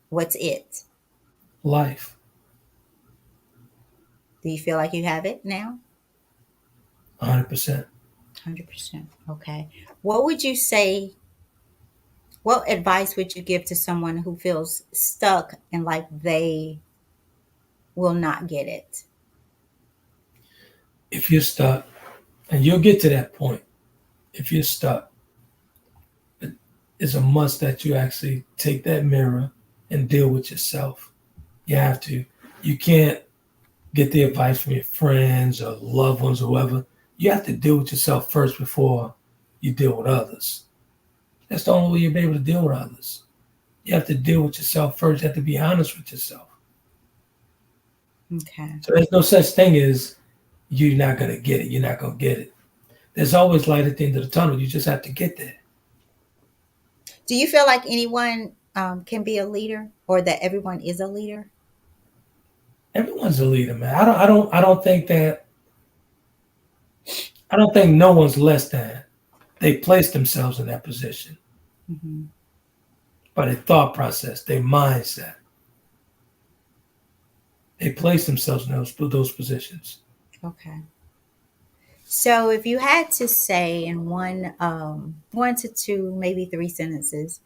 What's it? Life. Do you feel like you have it now? 100%. 100%. Okay. What would you say, what advice would you give to someone who feels stuck and like they will not get it? If you're stuck, and you'll get to that point, if you're stuck, it's a must that you actually take that mirror and deal with yourself. You have to. You can't get the advice from your friends or loved ones or whoever. You have to deal with yourself first before you deal with others. That's the only way you'll be able to deal with others. You have to deal with yourself first. You have to be honest with yourself. Okay. So there's no such thing as you're not going to get it. You're not going to get it. There's always light at the end of the tunnel. You just have to get there. Do you feel like anyone can be a leader or that everyone is a leader? Everyone's a leader, man. I don't think that. I don't think no one's less than. They place themselves in that position Hmm. by their thought process, their mindset. They place themselves in those positions. Okay. So if you had to say in one to two, maybe three sentences,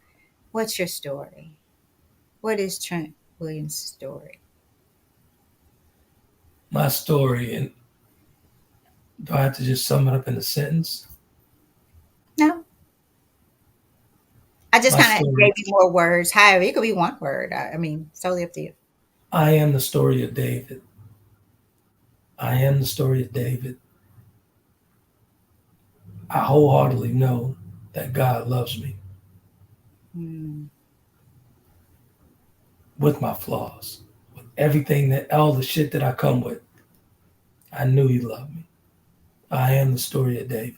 what's your story? What is Trent Williams' story? My story, and do I have to just sum it up in a sentence? No, I just My kind of gave story, you more words. However, it could be one word. I mean, it's totally up to you. I am the story of David. I am the story of David. I wholeheartedly know that God loves me Hmm. with my flaws, with everything that, all the shit that I come with. I knew He loved me. I am the story of David.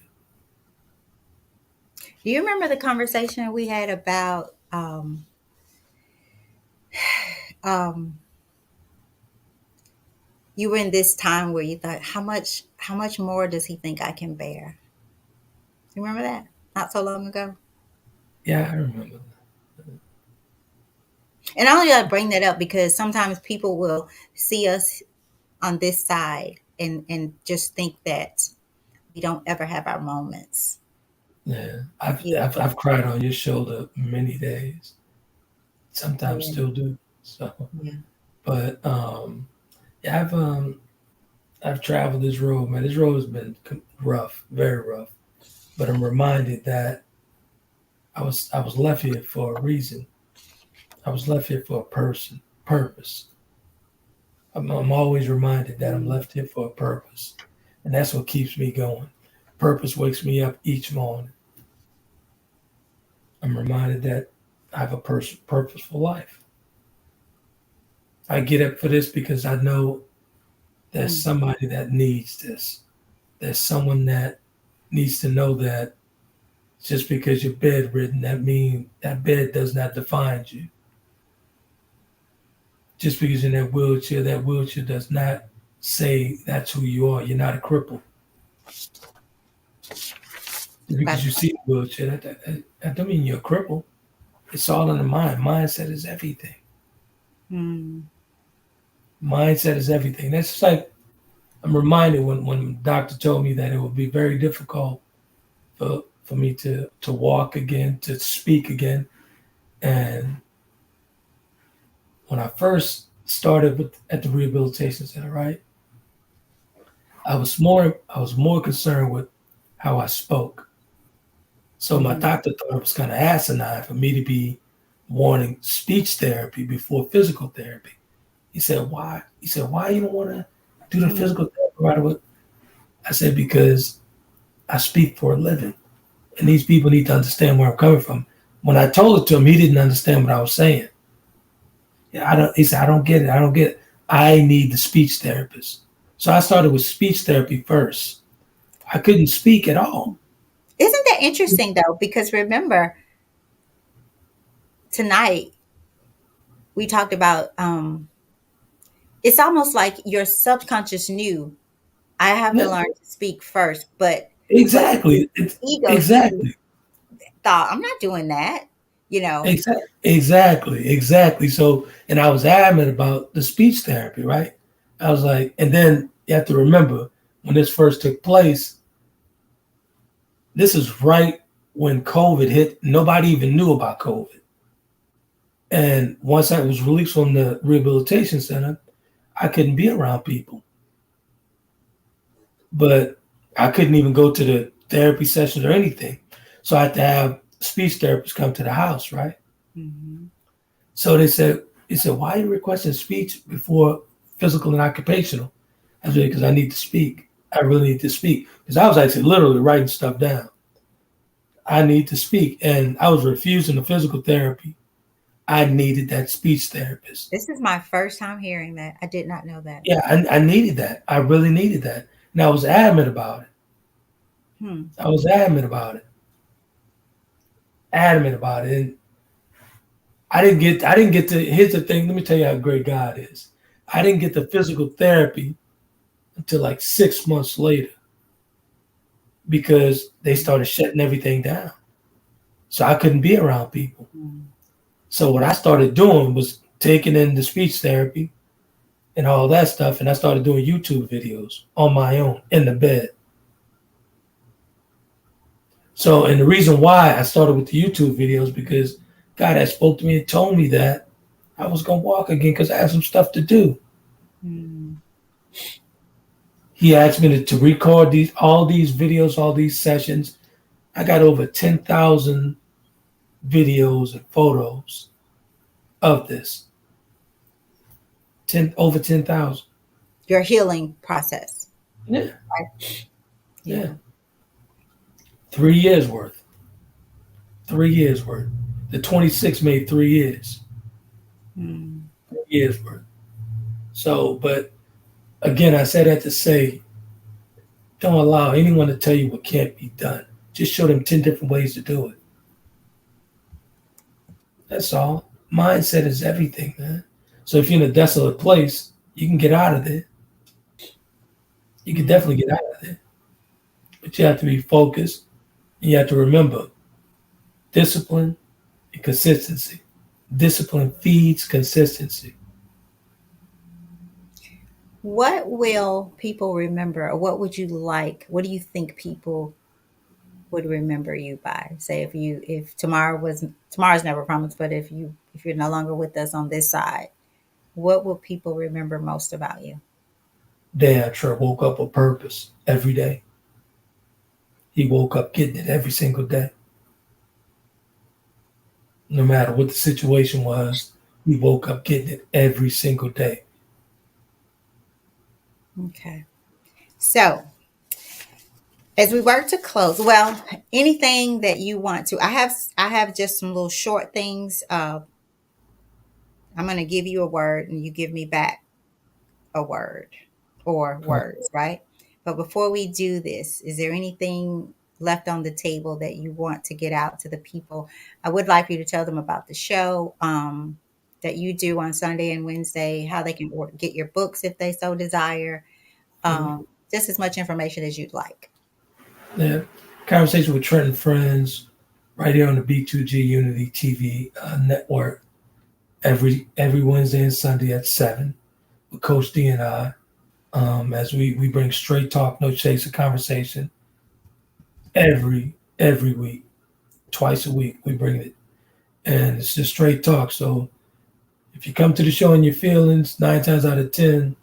Do you remember the conversation we had about um, you were in this time where you thought, how much more does he think I can bear? You remember that? Not so long ago. Yeah, I remember. And I only got to bring that up because sometimes people will see us on this side and just think that we don't ever have our moments. Yeah, Yeah, I've cried on your shoulder many days. Sometimes yeah, still do. So, yeah. but yeah, I've traveled this road, man. This road has been rough, very rough. But I'm reminded that I was left here for a reason. I was left here for a purpose. I'm always reminded that I'm Mm, left here for a purpose, and that's what keeps me going. Purpose wakes me up each morning. I'm reminded that I have a purposeful life. I get up for this because I know there's mm. somebody that needs this. There's someone that needs to know that just because you're bedridden, that means that bed does not define you. Just because you're in that wheelchair does not say that's who you are. You're not a cripple. Just because That's you see a wheelchair, that don't mean you're a cripple. It's all in the mind. Mindset is everything. mm, Mindset is everything. That's just like I'm reminded when the doctor told me that it would be very difficult for me to walk again, to speak again. And when I first started at the rehabilitation center, right? I was more concerned with how I spoke. So my Mhm. doctor thought it was kind of asinine for me to be wanting speech therapy before physical therapy. He said, "Why?" He said, "Why you don't want to do the Mhm. physical therapy right away?" I said, "Because I speak for a living, and these people need to understand where I'm coming from." When I told it to him, he didn't understand what I was saying. Yeah, I don't. He said, "I don't get it. I don't get it. I need the speech therapist." So I started with speech therapy first. I couldn't speak at all. Isn't that interesting though? Because remember, tonight we talked about it's almost like your subconscious knew I have to Yeah, learn to speak first, but exactly. ego you Exactly. thought I'm not doing that, you know. Exactly. So, and I was adamant about the speech therapy, right? I was like, and then you have to remember when this first took place, this is right when COVID hit. Nobody even knew about COVID. And once I was released from the rehabilitation center, I couldn't be around people. But I couldn't even go to the therapy sessions or anything. So I had to have speech therapists come to the house, right? Mhm. So they said, why are you requesting speech before physical and occupational? I said, because I need to speak. I really need to speak. Because I was actually literally writing stuff down. I need to speak. And I was refusing the physical therapy. I needed that speech therapist. This is my first time hearing that. I did not know that. Yeah, I needed that. I really needed that. And I was adamant about it. Hmm. I was adamant about it. Adamant about it. And I didn't get to here's the thing, let me tell you how great God is. I didn't get the physical therapy until like 6 months later because they started shutting everything down. So I couldn't be around people. Hmm. So what I started doing was taking in the speech therapy and all that stuff, and I started doing YouTube videos on my own in the bed. So, and the reason why I started with the YouTube videos because God had spoke to me and told me that I was gonna walk again because I had some stuff to do. Hmm. He asked me to record all these videos, all these sessions. I got over 10,000 videos and photos of this. Over 10,000. Your healing process, Yeah, right? yeah. Yeah. 3 years worth. 3 years worth. The 26 made 3 years. Hmm. 3 years worth. So, but again, I said that to say, don't allow anyone to tell you what can't be done. Just show them 10 different ways to do it. That's all. Mindset is everything, man. So if you're in a desolate place, you can get out of there. You can Hmm. definitely get out of there. But you have to be focused and you have to remember discipline and consistency. Discipline feeds consistency. What will people remember, or what would you like? What do you think people would remember you by? Say if tomorrow's never promised, but if you're no longer with us on this side, what will people remember most about you? Dad sure woke up with purpose every day. He woke up getting it every single day. No matter what the situation was, he woke up getting it every single day. Okay. So as we work to close, well, anything that you want to, I have just some little short things. I'm going to give you a word and you give me back a word or Okay. words, right? But before we do this, is there anything left on the table that you want to get out to the people? I would like for you to tell them about the show that you do on Sunday and Wednesday, how they can get your books if they so desire, Mhm. just as much information as you'd like. Yeah. Conversation with Trent and Friends right here on the B2G Unity TV network every Wednesday and Sunday at 7 with Coach D and I. As we bring straight talk, no chaser conversation every week, twice a week we bring it, and it's just straight talk. So If you come to the show in your feelings, 9 times out of 10,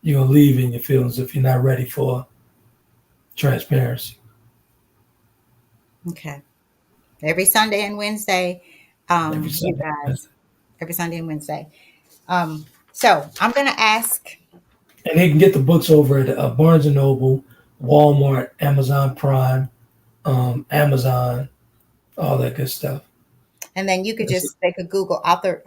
you're going to leave in your feelings if you're not ready for transparency. Okay. Every Sunday and Wednesday, Every you Sunday. guys, every Sunday and Wednesday. So I'm going to ask. And they can get the books over at Barnes & Noble, Walmart, Amazon Prime, Amazon, all that good stuff. And then you could That's just, they could Google author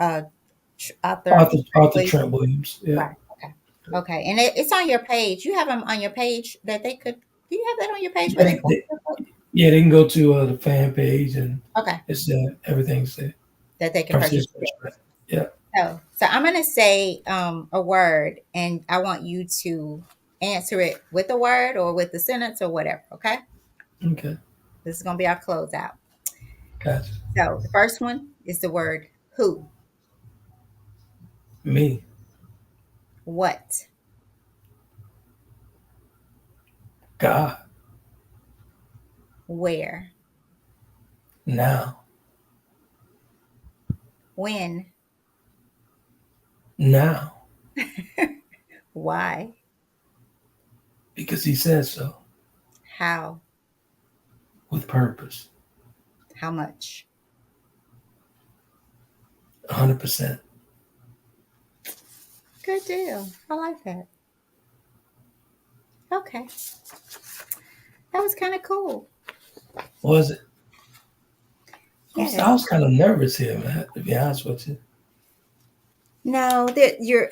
Arthur Williams. Trent Williams. Yeah. Right. Okay. Okay. And it's on your page. You have them on your page that they could, do you have that on your page where Yeah, they post your book? yeah, they can go to the fan page and Okay. it's everything's there. That they can purchase. Purchase. Yeah. So I'm going to say a word, and I want you to answer it with a word or with a sentence or whatever. Okay. Okay. This is going to be our closeout. Gotcha. So the first one is the word who. Me. What. God. Where. Now. When. Now. Why. Because he says so. How. With purpose. How much. 100%. Good deal. I like that. Okay. That was kind of cool. Was it? Yeah. I was kind of nervous here, man, to be honest with you. No, that you're.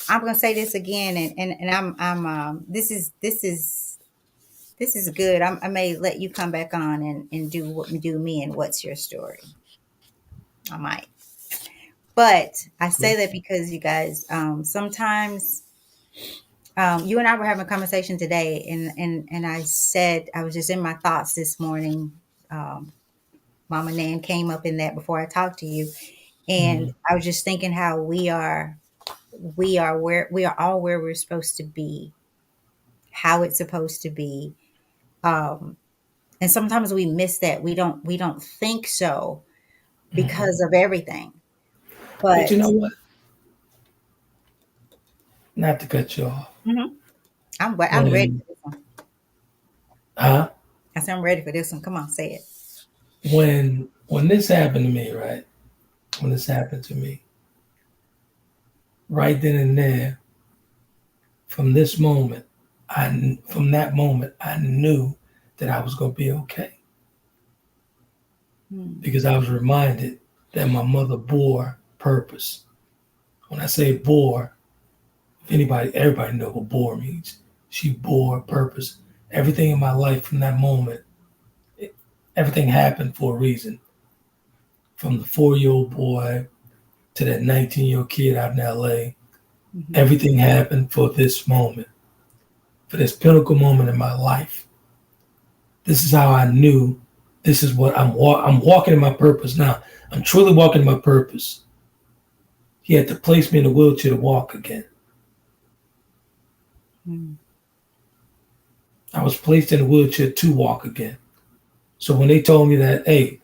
I'm gonna say this again, and I'm this is good. I may let you come back on and do me and what's your story. I might, but I say that because you guys sometimes you and I were having a conversation today, and I said I was just in my thoughts this morning. Mama Nan came up in that before I talked to you, and I was just thinking how we are all where we're supposed to be, how it's supposed to be, and sometimes we miss that. We don't think so because of everything. But But you know what? Not to cut you off. mhm, I'm ready When, for this one. huh? I said I'm ready for this one. Come on, say it. When this happened to me, right? When this happened to me, right then and there, from this moment, from that moment, I knew that I was going to be okay because I was reminded that my mother bore purpose. When I say bore, everybody know what bore means. She bore purpose. Everything in my life from that moment, everything happened for a reason. From the 4-year-old boy to that 19-year-old kid out in LA, everything happened for this moment, for this pinnacle moment in my life. This is how I knew this is what I'm walking in my purpose now. I'm truly walking in my purpose. He had to place me in a wheelchair to walk again. I was placed in a wheelchair to walk again. So when they told me that, hey,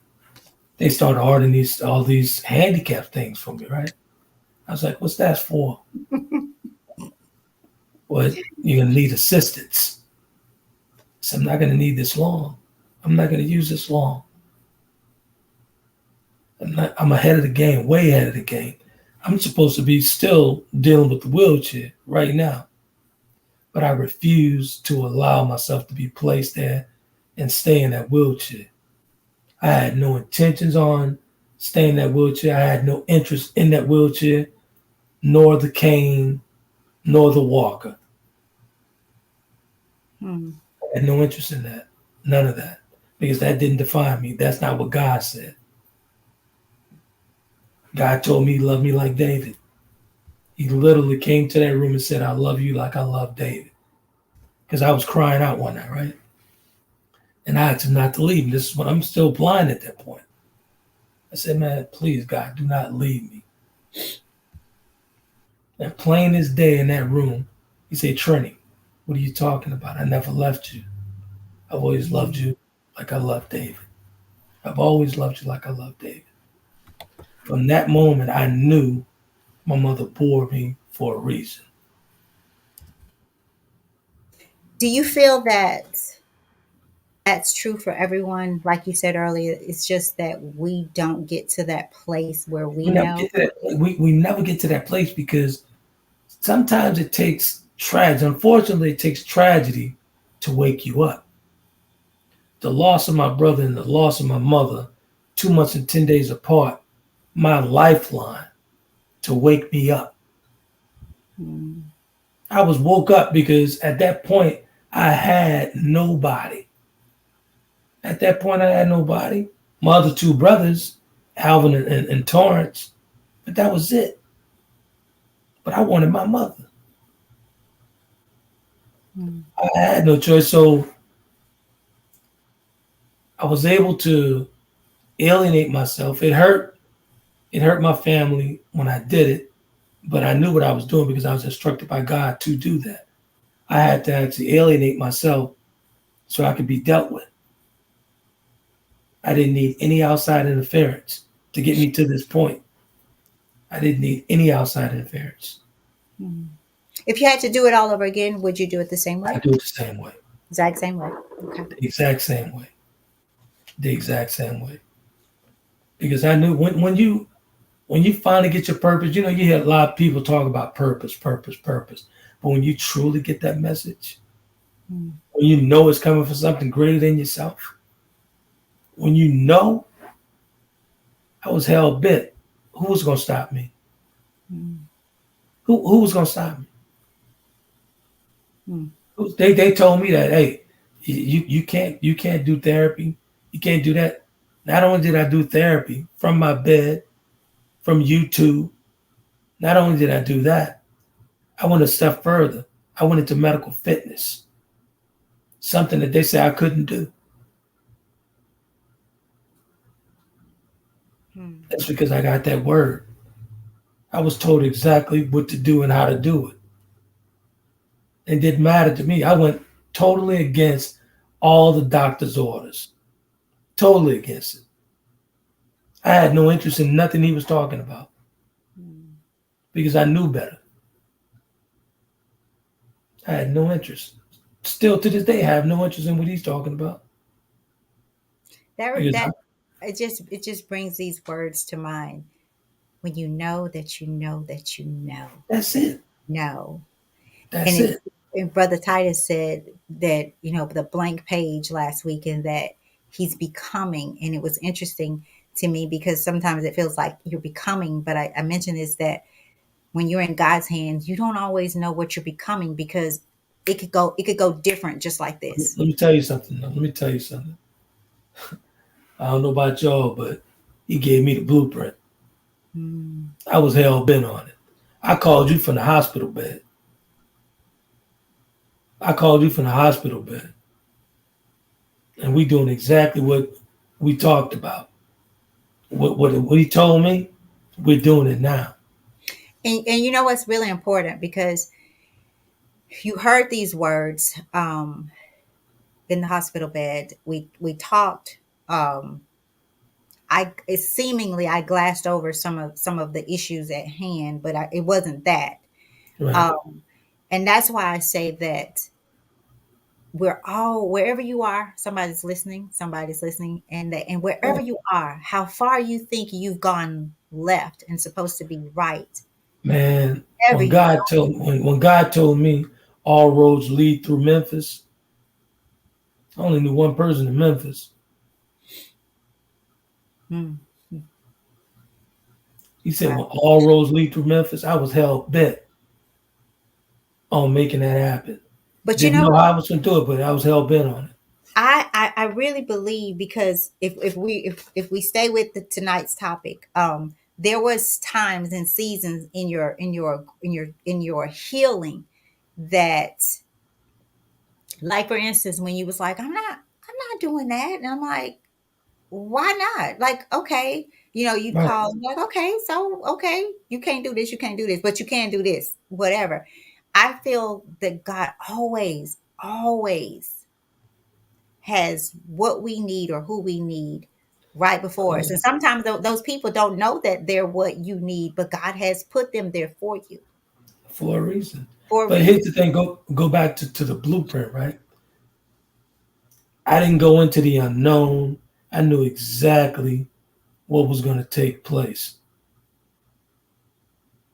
they started ordering all these handicap things for me, right? I was like, what's that for? Well, you're gonna need assistance. So I'm not gonna need this long. I'm not gonna use this long. I'm ahead of the game, way ahead of the game. I'm supposed to be still dealing with the wheelchair right now. But I refuse to allow myself to be placed there and stay in that wheelchair. I had no intentions on staying in that wheelchair. I had no interest in that wheelchair, nor the cane, nor the walker. I had no interest in that. None of that. Because that didn't define me. That's not what God said. God told me he loved me like David. He literally came to that room and said, I love you like I love David. Because I was crying out one night, right? And I asked him not to leave me. This is when I'm still blind at that point. I said, man, please, God, do not leave me. And plain as day in that room, he said, Trini, what are you talking about? I never left you. I've always loved you like I love David. I've always loved you like I love David. From that moment, I knew my mother bore me for a reason. Do you feel that that's true for everyone? Like you said earlier, it's just that we don't get to that place where we We never know. get to that. We never get to that place because sometimes it takes tragedy. Unfortunately, it takes tragedy to wake you up. The loss of my brother and the loss of my mother, 2 months and 10 days apart, my lifeline to wake me up. Mm, I was woke up because at that point I had nobody. At that point I had nobody. My other two brothers, Alvin and Torrance, but that was it. But I wanted my mother. mm, I had no choice. So I was able to alienate myself. It hurt. It hurt my family when I did it, but I knew what I was doing because I was instructed by God to do that. I had to actually alienate myself so I could be dealt with. I didn't need any outside interference to get me to this point. I didn't need any outside interference. mm. If you had to do it all over again, would you do it the same I way? do it the same way, Exact same way. Okay. the exact same way, the exact same way. Because I knew when you finally get your purpose, you hear a lot of people talk about purpose, purpose, purpose. But when you truly get that message, Mm, when you know it's coming from something greater than yourself, when you know, I was hell bent. Who was gonna stop me? mm, Who was gonna stop me? mm, They told me that, hey, you can't do therapy. You can't do that. Not only did I do therapy from my bed, from YouTube, not only did I do that, I went a step further. I went into medical fitness, something that they say I couldn't do. mm. That's because I got that word. I was told exactly what to do and how to do it. It didn't matter to me. I went totally against all the doctor's orders. Totally against it. I had no interest in nothing he was talking about Mm. because I knew better. I had no interest. Still to this day, I have no interest in what he's talking about That because that it just brings these words to mind. When you know that you know that you that's it. know. And That's it it. and Brother Titus said that, the blank page last week and that he's becoming. And it was interesting to me because sometimes it feels like you're becoming, but I mentioned this that when you're in God's hands, you don't always know what you're becoming because it could go different just like this. Let me tell you something. Let me tell you something. I don't know about y'all, but he gave me the blueprint. Mm. I was hell bent on it. I called you from the hospital bed. I called you from the hospital bed, and we doing exactly what we talked about. What he told me, we're doing it now. And you know what's really important because you heard these words in the hospital bed. We talked. I glassed over some of the issues at hand, but it wasn't that. Right, Um, and that's why I say that we're all wherever you are, somebody's listening, and wherever right. you are, how far you think you've gone left and supposed to be right, Man, wherever you when God told me all roads lead through Memphis, I only knew one person in Memphis. mm, He said wow. when all roads lead through Memphis, I was hell bent on making that happen. But you Didn't know know what? how I was gonna do it, but I was hell bent on it. I really believe because if we stay with tonight's topic, there was times and seasons in your healing that, like for instance, when you was like, I'm not doing that, and I'm like, why not? Like, okay, you'd Right. call like, okay, so okay, you can't do this, but you can do this, whatever. I feel that God always has what we need or who we need right before us. uh, And sometimes those people don't know that they're what you need, but God has put them there for you for a reason. for a But reason. here's the thing: go back to the blueprint, right? I didn't go into the unknown. I knew exactly what was going to take place.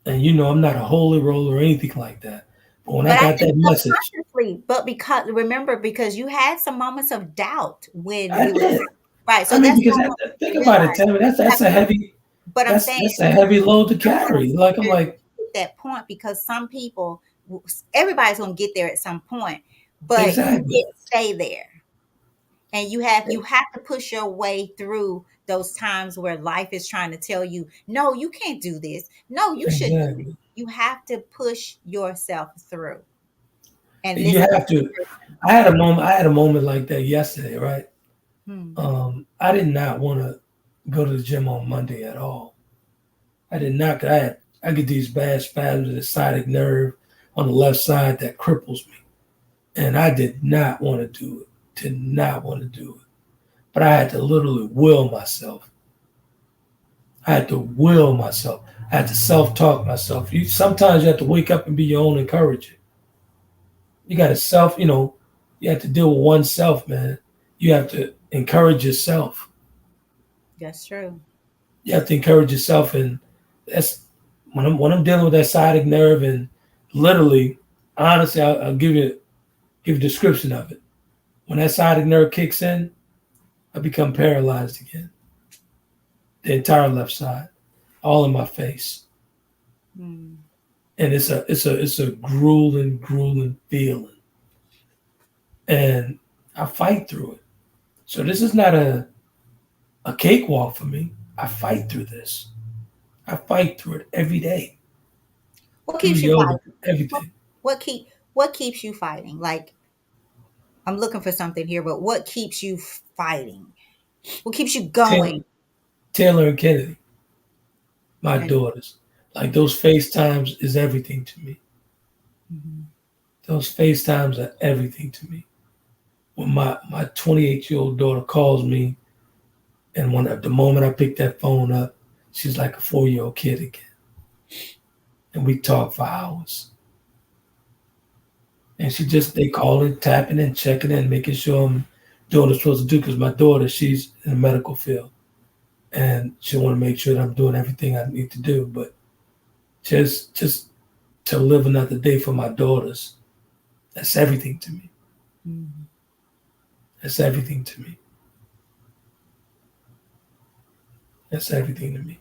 And I'm not a holy roller or anything like that. But when I But I got think that message, subconsciously, but because remember, because you had some moments of doubt when I it was did. right. I So mean, that's because normal think to about it, realize. Tammy. That's You have that's a to, heavy but I'm saying that's a heavy load to I want carry. Like I'm to like, get that point because some people, everybody's gonna get there at some point, but you exactly, didn't stay there, and you have to push your way through those times where life is trying to tell you, no, you can't do this. No, you shouldn't do this. exactly. You have to push yourself through and You listen to have to. the person. I had a moment. I had a moment like that yesterday, right? Hmm. I did not want to go to the gym on Monday at all. I did not. 'Cause I get these bad spasms of the sciatic nerve on the left side that cripples me, and I did not want to do it. Did not want to do it. But I had to literally will myself. I had to will myself. I had to self-talk myself. Sometimes you have to wake up and be your own encourager. You got to you have to deal with oneself, man. You have to encourage yourself. That's true. You have to encourage yourself, and that's when I'm dealing with that sciatic nerve, and literally, honestly, I'll give you a description of it. When that sciatic nerve kicks in, I become paralyzed again. The entire left side, all in my face, Hmm. and it's a grueling feeling, and I fight through it. So this is not a cakewalk for me. I fight through this. I fight through it every day What through keeps you yoga, fighting? What everything. what keeps you fighting? Like I'm looking for something here, but what keeps you fighting? What keeps you Taylor, going? Taylor and Kennedy, my And daughters, like those FaceTimes is everything to me. mhm. Those FaceTimes are everything to me. When my 28-year-old daughter calls me, and when at the moment I pick that phone up, she's like a 4-year-old kid again, and we talk for hours. And they calling, tapping, and checking in, making sure I'm doing what I'm supposed to do. Because my daughter, she's in the medical field, and she want to make sure that I'm doing everything I need to do. But just to live another day for my daughters, that's everything to me. Mhm. That's everything to me. That's everything to me.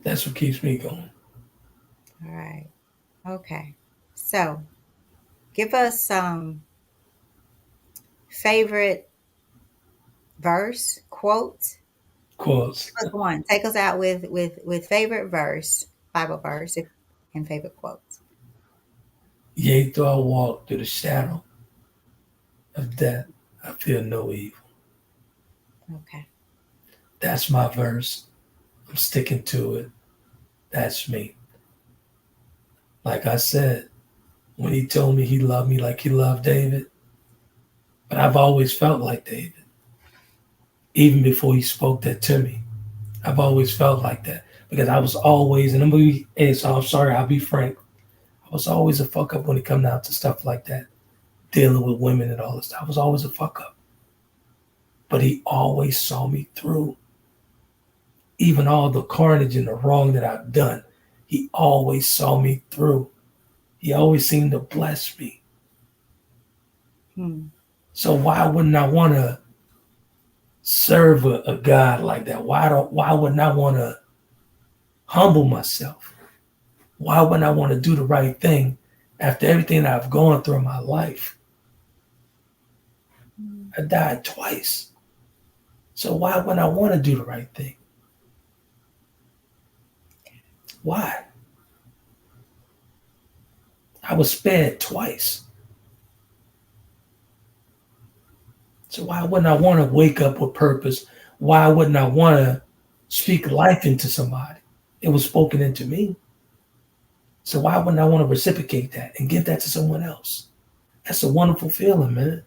That's what keeps me going. All right. Okay. So give us some favorite verse, quote. Quotes. Give us one. Take us out with favorite verse, Bible verse, and favorite quotes. Yea, though I walk through the shadow of death, I feel no evil. Okay. That's my verse. I'm sticking to it. That's me. Like I said, when he told me he loved me like he loved David, but I've always felt like David, even before he spoke that to me. I've always felt like that because I was always, and I'm sorry, I'll be frank. I was always a fuck up when it come down to stuff like that, dealing with women and all this stuff. I was always a fuck up. But he always saw me through. Even all the carnage and the wrong that I've done, he always saw me through. He always seemed to bless me. Hmm. So why wouldn't I want to serve a God like that? Why wouldn't I want to humble myself? Why wouldn't I want to do the right thing after everything that I've gone through in my life? Hmm. I died twice. So why wouldn't I want to do the right thing? Why? I was spared twice. So why wouldn't I want to wake up with purpose? Why wouldn't I want to speak life into somebody? It was spoken into me. So why wouldn't I want to reciprocate that and give that to someone else? That's a wonderful feeling, man.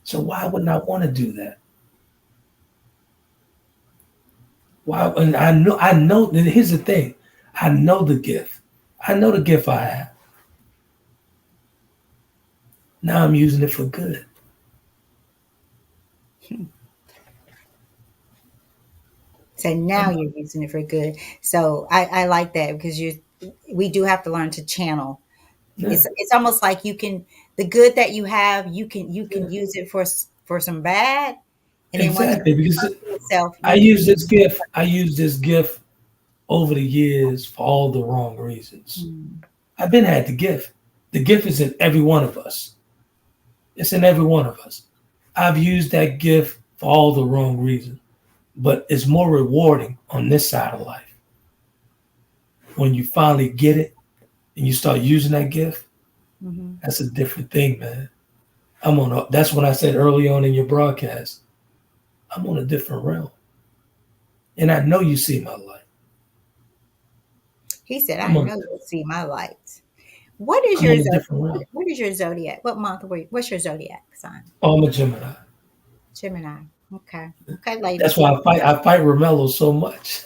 So why wouldn't I want to do that? Why? And I know. Here's the thing. I know the gift. I know the gift I have. Now I'm using it for good. So now you're using it for good. So I like that because we do have to learn to channel. Yeah, It's almost like you can the good that you have, you yeah, can use it for some bad, and then once you exactly. Because come to yourself, I you can use use this gift. I use this gift over the years for all the wrong reasons. mm, I've been had the gift. The gift is in every one of us. It's in every one of us. I've used that gift for all the wrong reasons, but it's more rewarding on this side of life when you finally get it and you start using that gift. mhm. That's a different thing, man. I'm on. That's what I said early on in your broadcast. I'm on a different realm, and I know you see my light. He said, "I I'm on. know you'll see my light." What is I'm your on a different realm. what is your zodiac? What month? What's your zodiac sign? Oh, I'm a Gemini. Gemini. Okay. Okay, That's ladies. why I fight. I fight Romello so much.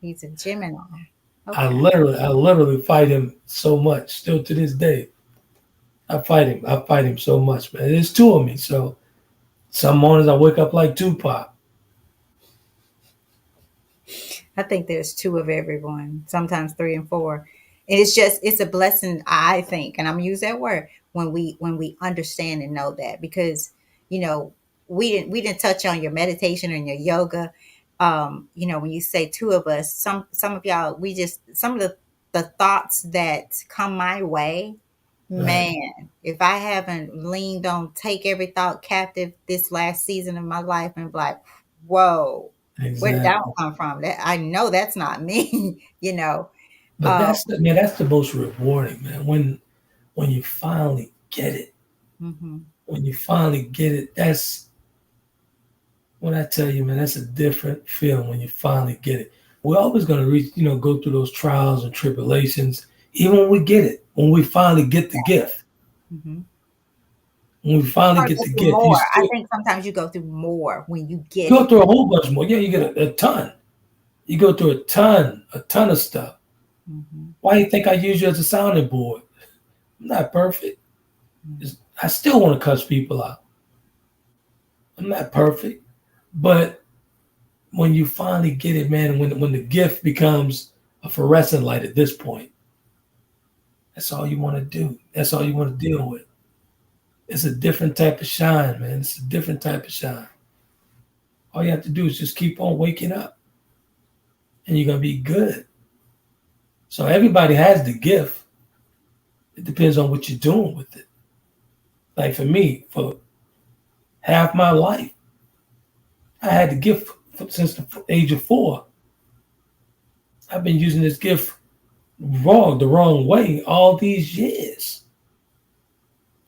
He's a Gemini. I Okay. literally, I literally fight him so much. Still to this day, I fight him. I fight him so much, man. There's two of me, so some mornings I wake up like Tupac. I think there's two of everyone, sometimes three and four. And it's a blessing, I think, and I'm gonna use that word when we understand and know that because you know we didn't touch on your meditation and your yoga. When you say two of us, some of y'all, we just some of the thoughts that come my way, Right? man, if I haven't leaned on take every thought captive this last season of my life and be like, whoa, where did that Exactly. come from? That I know that's not me, you know. But Um, that's the most rewarding, man. When you finally get it, mhm. when you finally get it, that's when I tell you, man, that's a different feeling when you finally get it. We're always going to reach, go through those trials and tribulations, even when we get it, when we finally get the gift. Mhm. When we finally Or get go the through gift, you more. I still think sometimes you go through more when you get go it. through a whole bunch more. Yeah, you get a ton. You go through a ton of stuff. Mhm. Why do you think I use you as a sounding board? I'm not perfect. Mhm. I still want to cuss people out. I'm not perfect. But when you finally get it, man, when the gift becomes a fluorescent light at this point, that's all you want to do. That's all you want to deal with. It's a different type of shine, man. It's a different type of shine. All you have to do is just keep on waking up and you're going to be good. So everybody has the gift. It depends on what you're doing with it. Like for me, for half my life, I had the gift since the age of 4. I've been using this gift the wrong way all these years.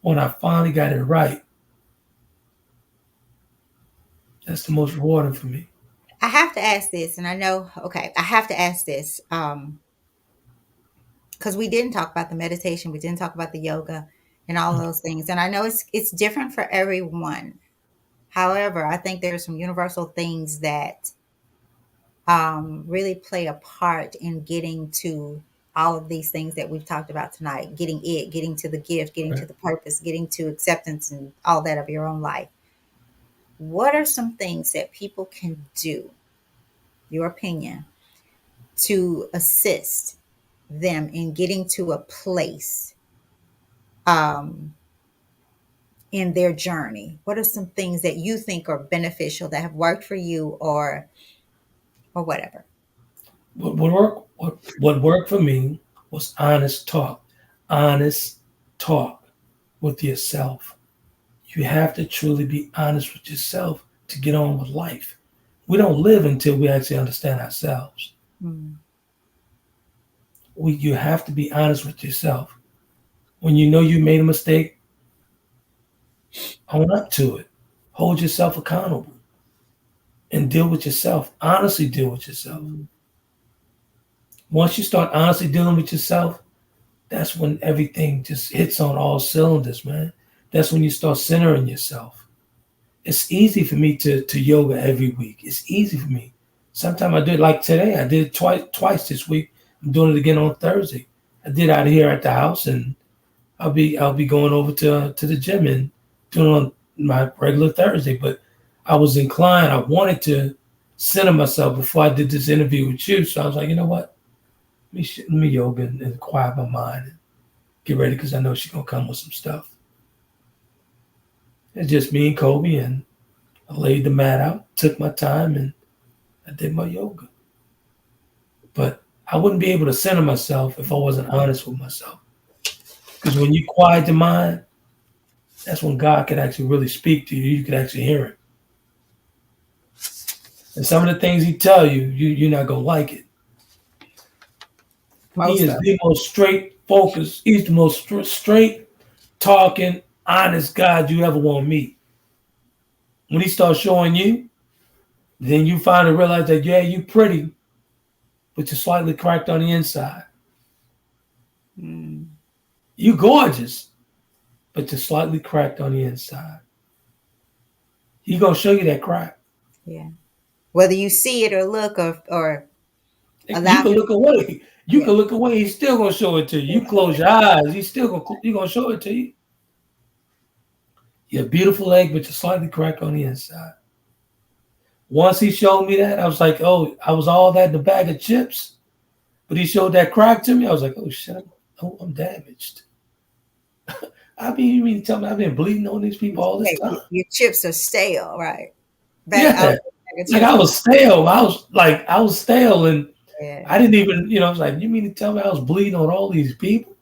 When I finally got it right, that's the most rewarding for me. I have to ask this, and I know, okay, I have to ask this because we didn't talk about the meditation, we didn't talk about the yoga and all those things. And I know it's different for everyone. However, I think there are some universal things that really play a part in getting to all of these things that we've talked about tonight, getting to the gift, getting to Right? the purpose, getting to acceptance and all that of your own life. What are some things that people can do, your opinion, to assist them in getting to a place um, in their journey? What are some things that you think are beneficial that have worked for you or whatever? What worked for me was honest talk. Honest talk with yourself. You have to truly be honest with yourself to get on with life. We don't live until we actually understand ourselves. Mm, You have to be honest with yourself. When you know you made a mistake, own up to it. Hold yourself accountable and deal with yourself. Honestly deal with yourself. mm, Once you start honestly dealing with yourself, that's when everything just hits on all cylinders, man. That's when you start centering yourself. It's easy for me to yoga every week. It's easy for me Sometimes I do it like today. I did it twice this week. I'm doing it again on Thursday. I did out here at the house, and I'll be going over to the gym and doing it on my regular Thursday. But I was inclined. I wanted to center myself before I did this interview with you. So I was like, you know what? Let me yoga and quiet my mind and get ready because I know she's gonna come with some stuff. It's just me and Kobe, and I laid the mat out, took my time, and I did my yoga. But I wouldn't be able to center myself if I wasn't honest with myself. Because when you quiet the mind, that's when God can actually really speak to you. You can actually hear him. And some of the things he tell you, you're not gonna like it. He Most is of the most straight focused. He's the most straight talking, honest God you ever want to meet. When he starts showing you, then you finally realize that yeah, you pretty, but you're slightly cracked on the inside. mm, You gorgeous, but you're slightly cracked on the inside. He gonna show you that crack. yeah. Whether you see it or look or You allow can him. look away. You Yeah. can look away. He's still gonna show it to you. You close your eyes. He gonna show it to you. You're a beautiful egg, but you're slightly cracked on the inside. Once he showed me that, I was like, oh, I was all that in a bag of chips. But he showed that crack to me. I was like, oh shit, I'm damaged. You mean to tell me I've been bleeding on these people all this Hey, time? your chips are stale, right? Back out Yeah. bag of Like chips. I was stale. I was stale and Yeah. I didn't even, I was like, you mean to tell me I was bleeding on all these people?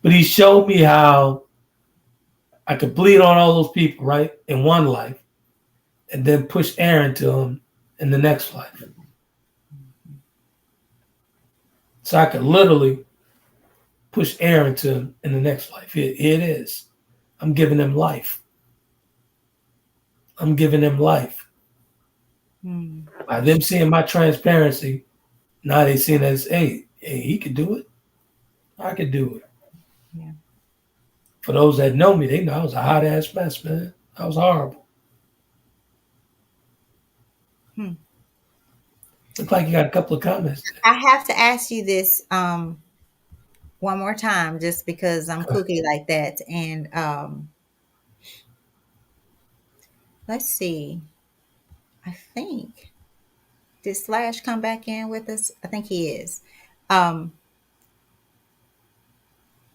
But he showed me how I could bleed on all those people, right, in one life, and then push air into them in the next life. So I could literally push air into them in the next life. Here it is. I'm giving them life. I'm giving them life. Mm, By them seeing my transparency, now they seeing as, hey, he could do it. I could do it. yeah. For those that know me, they know I was a hot ass mess, man. I was horrible. Hmm. Look like you got a couple of comments I have to ask you this one more time just because I'm there. kooky like that. And let's see. I think did Slash come back in with us? I think he is. Um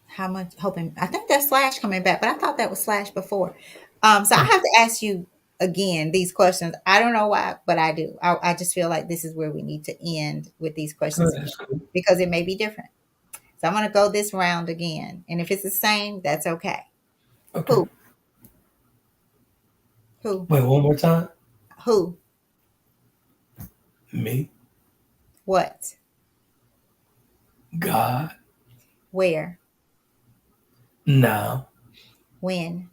how much hoping I think that's Slash coming back, but I thought that was Slash before. So I have to ask you again these questions. I don't know why, but I do. I just feel like this is where we need to end with these questions Good, again that's cool. because it may be different. So I'm going to go this round again. And if it's the same, that's okay. Okay. Who? Who? Wait, one more time. Who? Me, What? God, Where? now, When?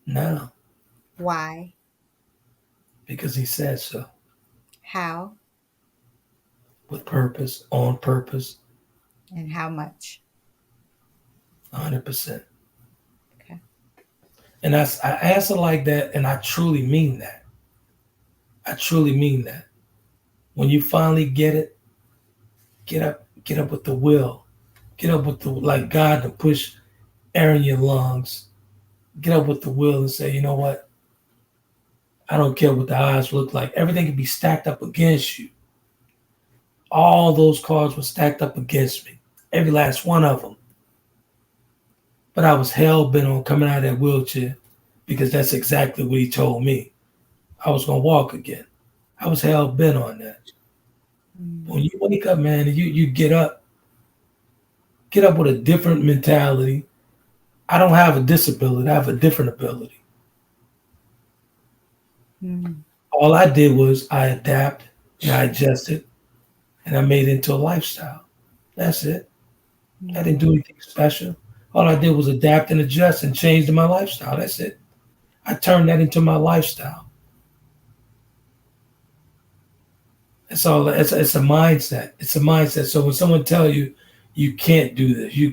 now, Why? because he said so. How? With purpose, on purpose, And how much? 100%. Okay. And I answer like that, and I truly mean that. I truly mean that. When you finally get it, get up with the will. Get up with the, like God to push air in your lungs. Get up with the will and say, you know what? I don't care what the odds look like. Everything can be stacked up against you. All those cards were stacked up against me. Every last one of them. But I was hell bent on coming out of that wheelchair because that's exactly what he told me. I was going to walk again. I was hell bent on that. When you wake up, man, and you get up with a different mentality. I don't have a disability. I have a different ability. Mm. All I did was I adapted and I adjusted and I made it into a lifestyle. That's it. I didn't do anything special. All I did was adapt and adjust and change my lifestyle. That's it. I turned that into my lifestyle. It's all. It's a mindset. It's a mindset. So when someone tell you you can't do this, you're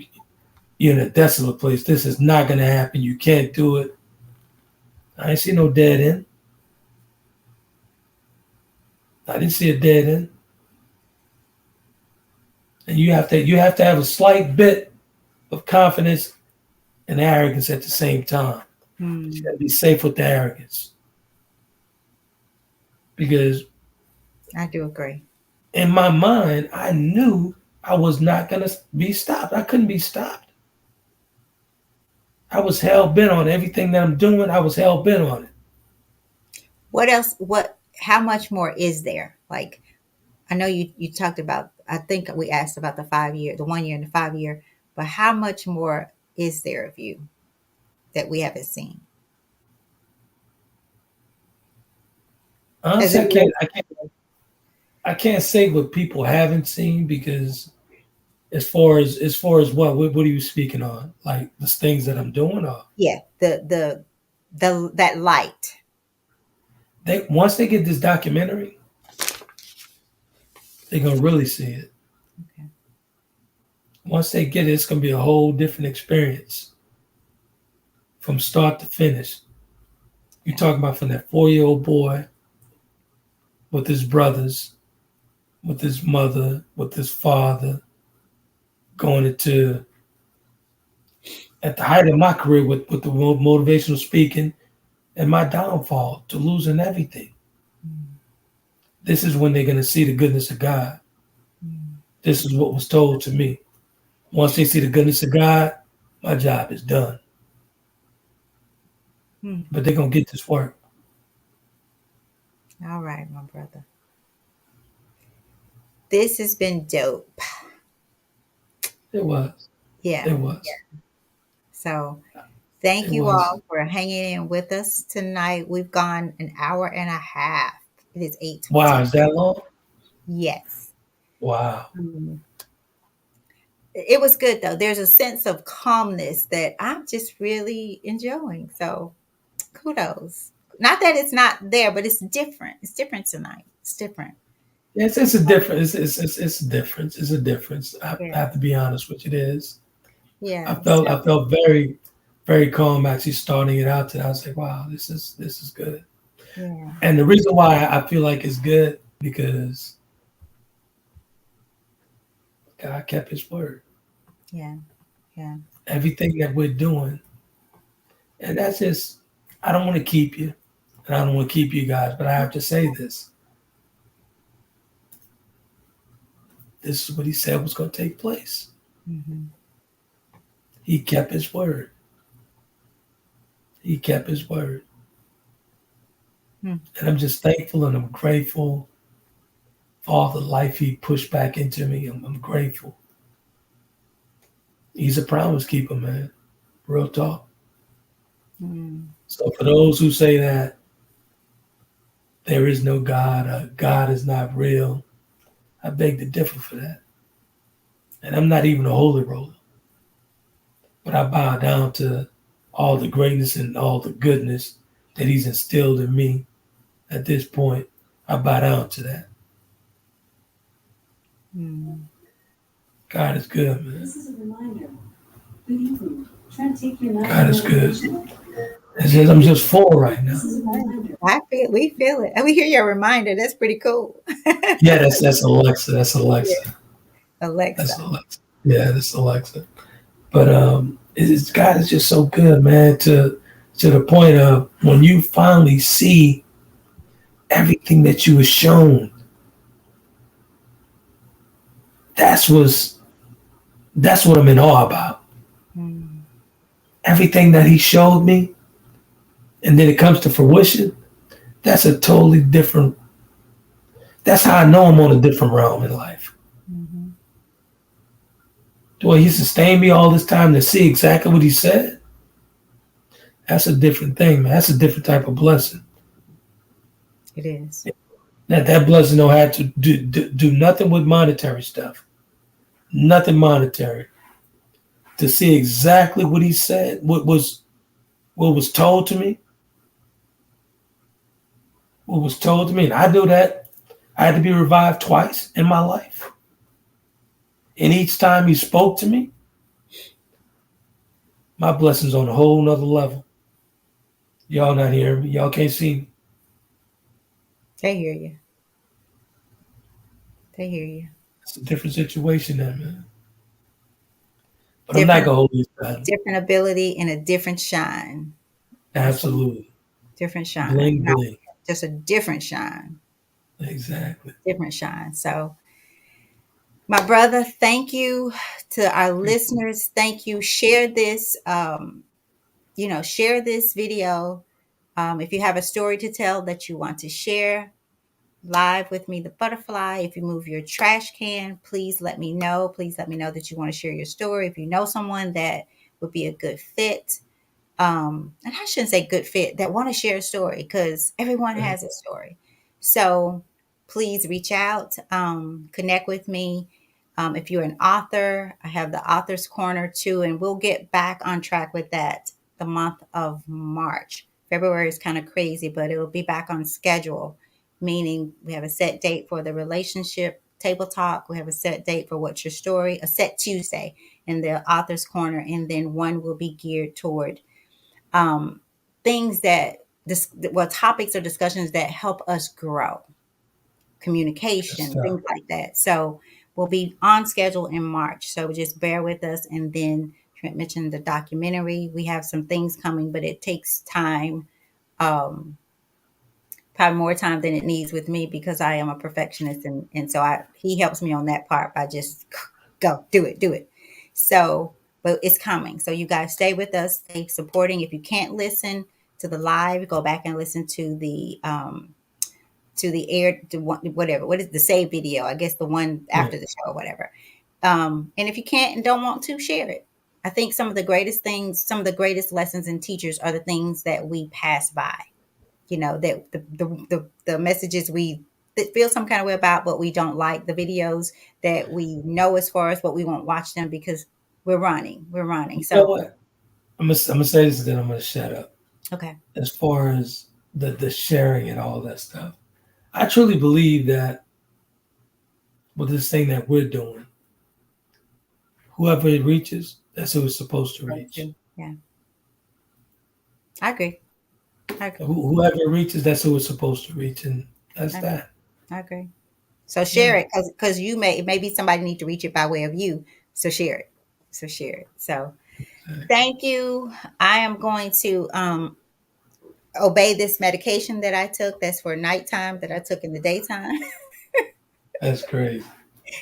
in a desolate place. This is not going to happen. You can't do it. I ain't see no dead end. I didn't see a dead end. And you have to have a slight bit of confidence and arrogance at the same time. But you Hmm. got to be safe with the arrogance because I do agree. in my mind, I knew I was not going to be stopped. I couldn't be stopped. I was hell bent on everything that I'm doing. I was hell bent on it. What else? How much more is there? Like, I know you talked about, I think we asked about the 5 year, the 1 year and the 5 year, but how much more is there of you that we haven't seen as Honestly, it relates? I can't say what people haven't seen because as far as what are you speaking on? Like the things that I'm doing, or Yeah, the that light. they once they get this documentary, they're gonna really see it. Okay. Once they get it, it's gonna be a whole different experience from start to finish. You Yeah. talking about from that 4-year-old boy with his brothers, with his mother, with his father, going into at the height of my career with the motivational speaking and my downfall to losing everything. Mm, This is when they're going to see the goodness of God. mm, This is what was told to me. Once they see the goodness of God, my job is done. mm. But they're going to get this work. All right, my brother. This has been dope. It was. Yeah. It was. So thank It you was. all for hanging in with us tonight. We've gone an hour and a half. It is Wow, 8:20. is that long? Yes. Wow. Mm. It was good though. There's a sense of calmness that I'm just really enjoying. So kudos. Not that it's not there, but it's different. It's different tonight. It's different. It's a difference. It's a difference. It's a difference. I Yeah. have to be honest with you. It is. Yeah. I felt very, very calm actually starting it out today. I was like, wow, this is good. Yeah. And the reason why I feel like it's good because God kept his word. Yeah. Yeah. Everything that we're doing. And that's just I don't want to keep you. And I don't want to keep you guys, but I have to say this. This is what he said was going to take place. Hmm. He kept his word. He kept his word. Hmm. And I'm just thankful and I'm grateful for all the life he pushed back into me. I'm grateful. He's a promise keeper, man. Real talk. Mm. So for those who say that there is no God, God is not real, I beg to differ for that. And I'm not even a holy roller, but I bow down to all the greatness and all the goodness that he's instilled in me at this point. I bow down to that. Mm. God is good, man. This is a reminder. Good evening. Trent, take your God is good. medication. I'm just full right now. This is a reminder. We feel it. And we hear your reminder. That's pretty cool. Yeah, that's Alexa. That's Yeah. Alexa. That's Alexa. Alexa. Yeah, that's Alexa. But God is just so good, man. To the point of when you finally see everything that you were shown, that's was that's what I'm in awe about. Mm. Everything that he showed me, and then it comes to fruition. That's a totally different. That's how I know I'm on a different realm in life. Hmm. The way he sustained me all this time to see exactly what he said. That's a different thing, man. That's a different type of blessing. It is. That blessing don't have to do nothing with monetary stuff. Nothing monetary. To see exactly what he said, what was told to me, what was told to me, and I knew that I had to be revived twice in my life. And each time he spoke to me, my blessing's on a whole nother level. Y'all not hearing me. Y'all can't see me. They hear you. They hear you. It's a different situation there, man. But I'm not Different, gonna hold you silent. different ability and a different shine. Awesome. Absolutely. Different shine. Bling Not bling. just a different shine. Exactly. Different shine. So, my brother, thank you to our Appreciate it. listeners. Thank you. Share this. Share this video. If you have a story to tell that you want to share live with me, the butterfly. If you move your trash can, please let me know. Please let me know that you want to share your story. If you know someone that would be a good fit, and I shouldn't say good fit, that want to share a story, because everyone Right. has a story. So please reach out, connect with me. If you're an author, I have the author's corner too, and we'll get back on track with that the month of March. February is kind of crazy, but it'll be back on schedule, meaning we have a set date for the relationship table talk. We have a set date for what's your story, a set Tuesday in the author's corner, and then one will be geared toward um, things that topics or discussions that help us grow, Good communication, stuff. things like that. So we'll be on schedule in March. So just bear with us. And then Trent mentioned the documentary. We have some things coming, but it takes time. Um, Probably more time than it needs with me, because I am a perfectionist, and so he helps me on that part by just go do it. So, but it's coming. So you guys stay with us, stay supporting. If you can't listen to the live, go back and listen to the air to whatever. What is the save video? I guess the one Yeah. after the show or whatever. And if you can't and don't want to, share it. I think some of the greatest things, some of the greatest lessons and teachers are the things that we pass by, that the messages we that feel some kind of way about, but we don't like the videos that we know as far as, but we won't watch them because we're running. You know So what? I'm gonna say this and then I'm gonna shut up. okay. As far as the sharing and all that stuff, I truly believe that with this thing that we're doing, whoever it reaches, that's who it's supposed to reach. Yeah, I agree. I agree. Whoever it reaches, that's who it's supposed to reach, and that's I agree. that. I agree. So Yeah. share it, because maybe somebody need to reach it by way of you. So share it. So thank you. I am going to obey this medication that I took, that's for nighttime, that I took in the daytime. That's crazy.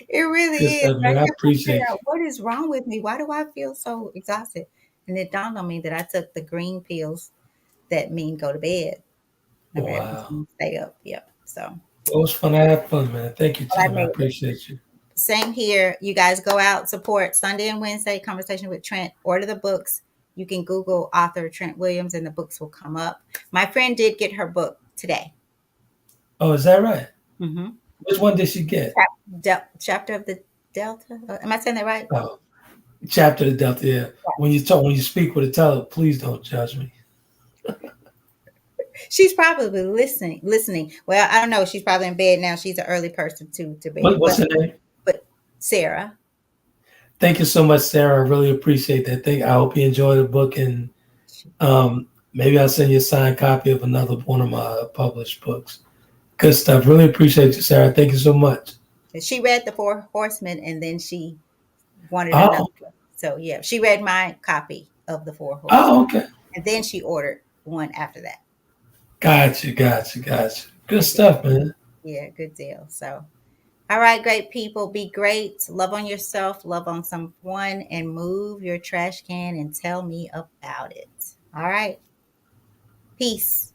It really Good is. stuff, And I man. I kept trying to figure appreciate out what is wrong with me. Why do I feel so exhausted? And it dawned on me that I took the green pills that mean go to bed. you. Never had Wow. to stay up. Yep. So, Well, it was fun. I had fun, man. Thank you, but I Tim. I made it. appreciate you. Same here. You guys go out, support Sunday and Wednesday conversation with Trent. Order the books. You can Google author Trent Williams, and the books will come up. My friend did get her book today. Oh, is that right? Mm-hmm. Which one did she get? Chapter of the Delta. Am I saying that right? Oh, chapter the Delta. Yeah. When you speak with a teller, please don't judge me. She's probably listening. Well, I don't know. She's probably in bed now. She's an early person to bed. What's her name? But Sarah, Thank you so much, Sarah. I really appreciate that. I hope you enjoy the book, and maybe I'll send you a signed copy of another one of my published books. Good stuff. Really appreciate you, Sarah. Thank you so much. she read the Four Horsemen, and then she wanted another Oh, one. So yeah, she read my copy of the Four oh, Horsemen, okay. and then she ordered one after that. Gotcha. Good Yeah, stuff, man. yeah, good deal. So, all right, great people, be great. Love on yourself, love on someone, and move your trash can and tell me about it. All right, peace.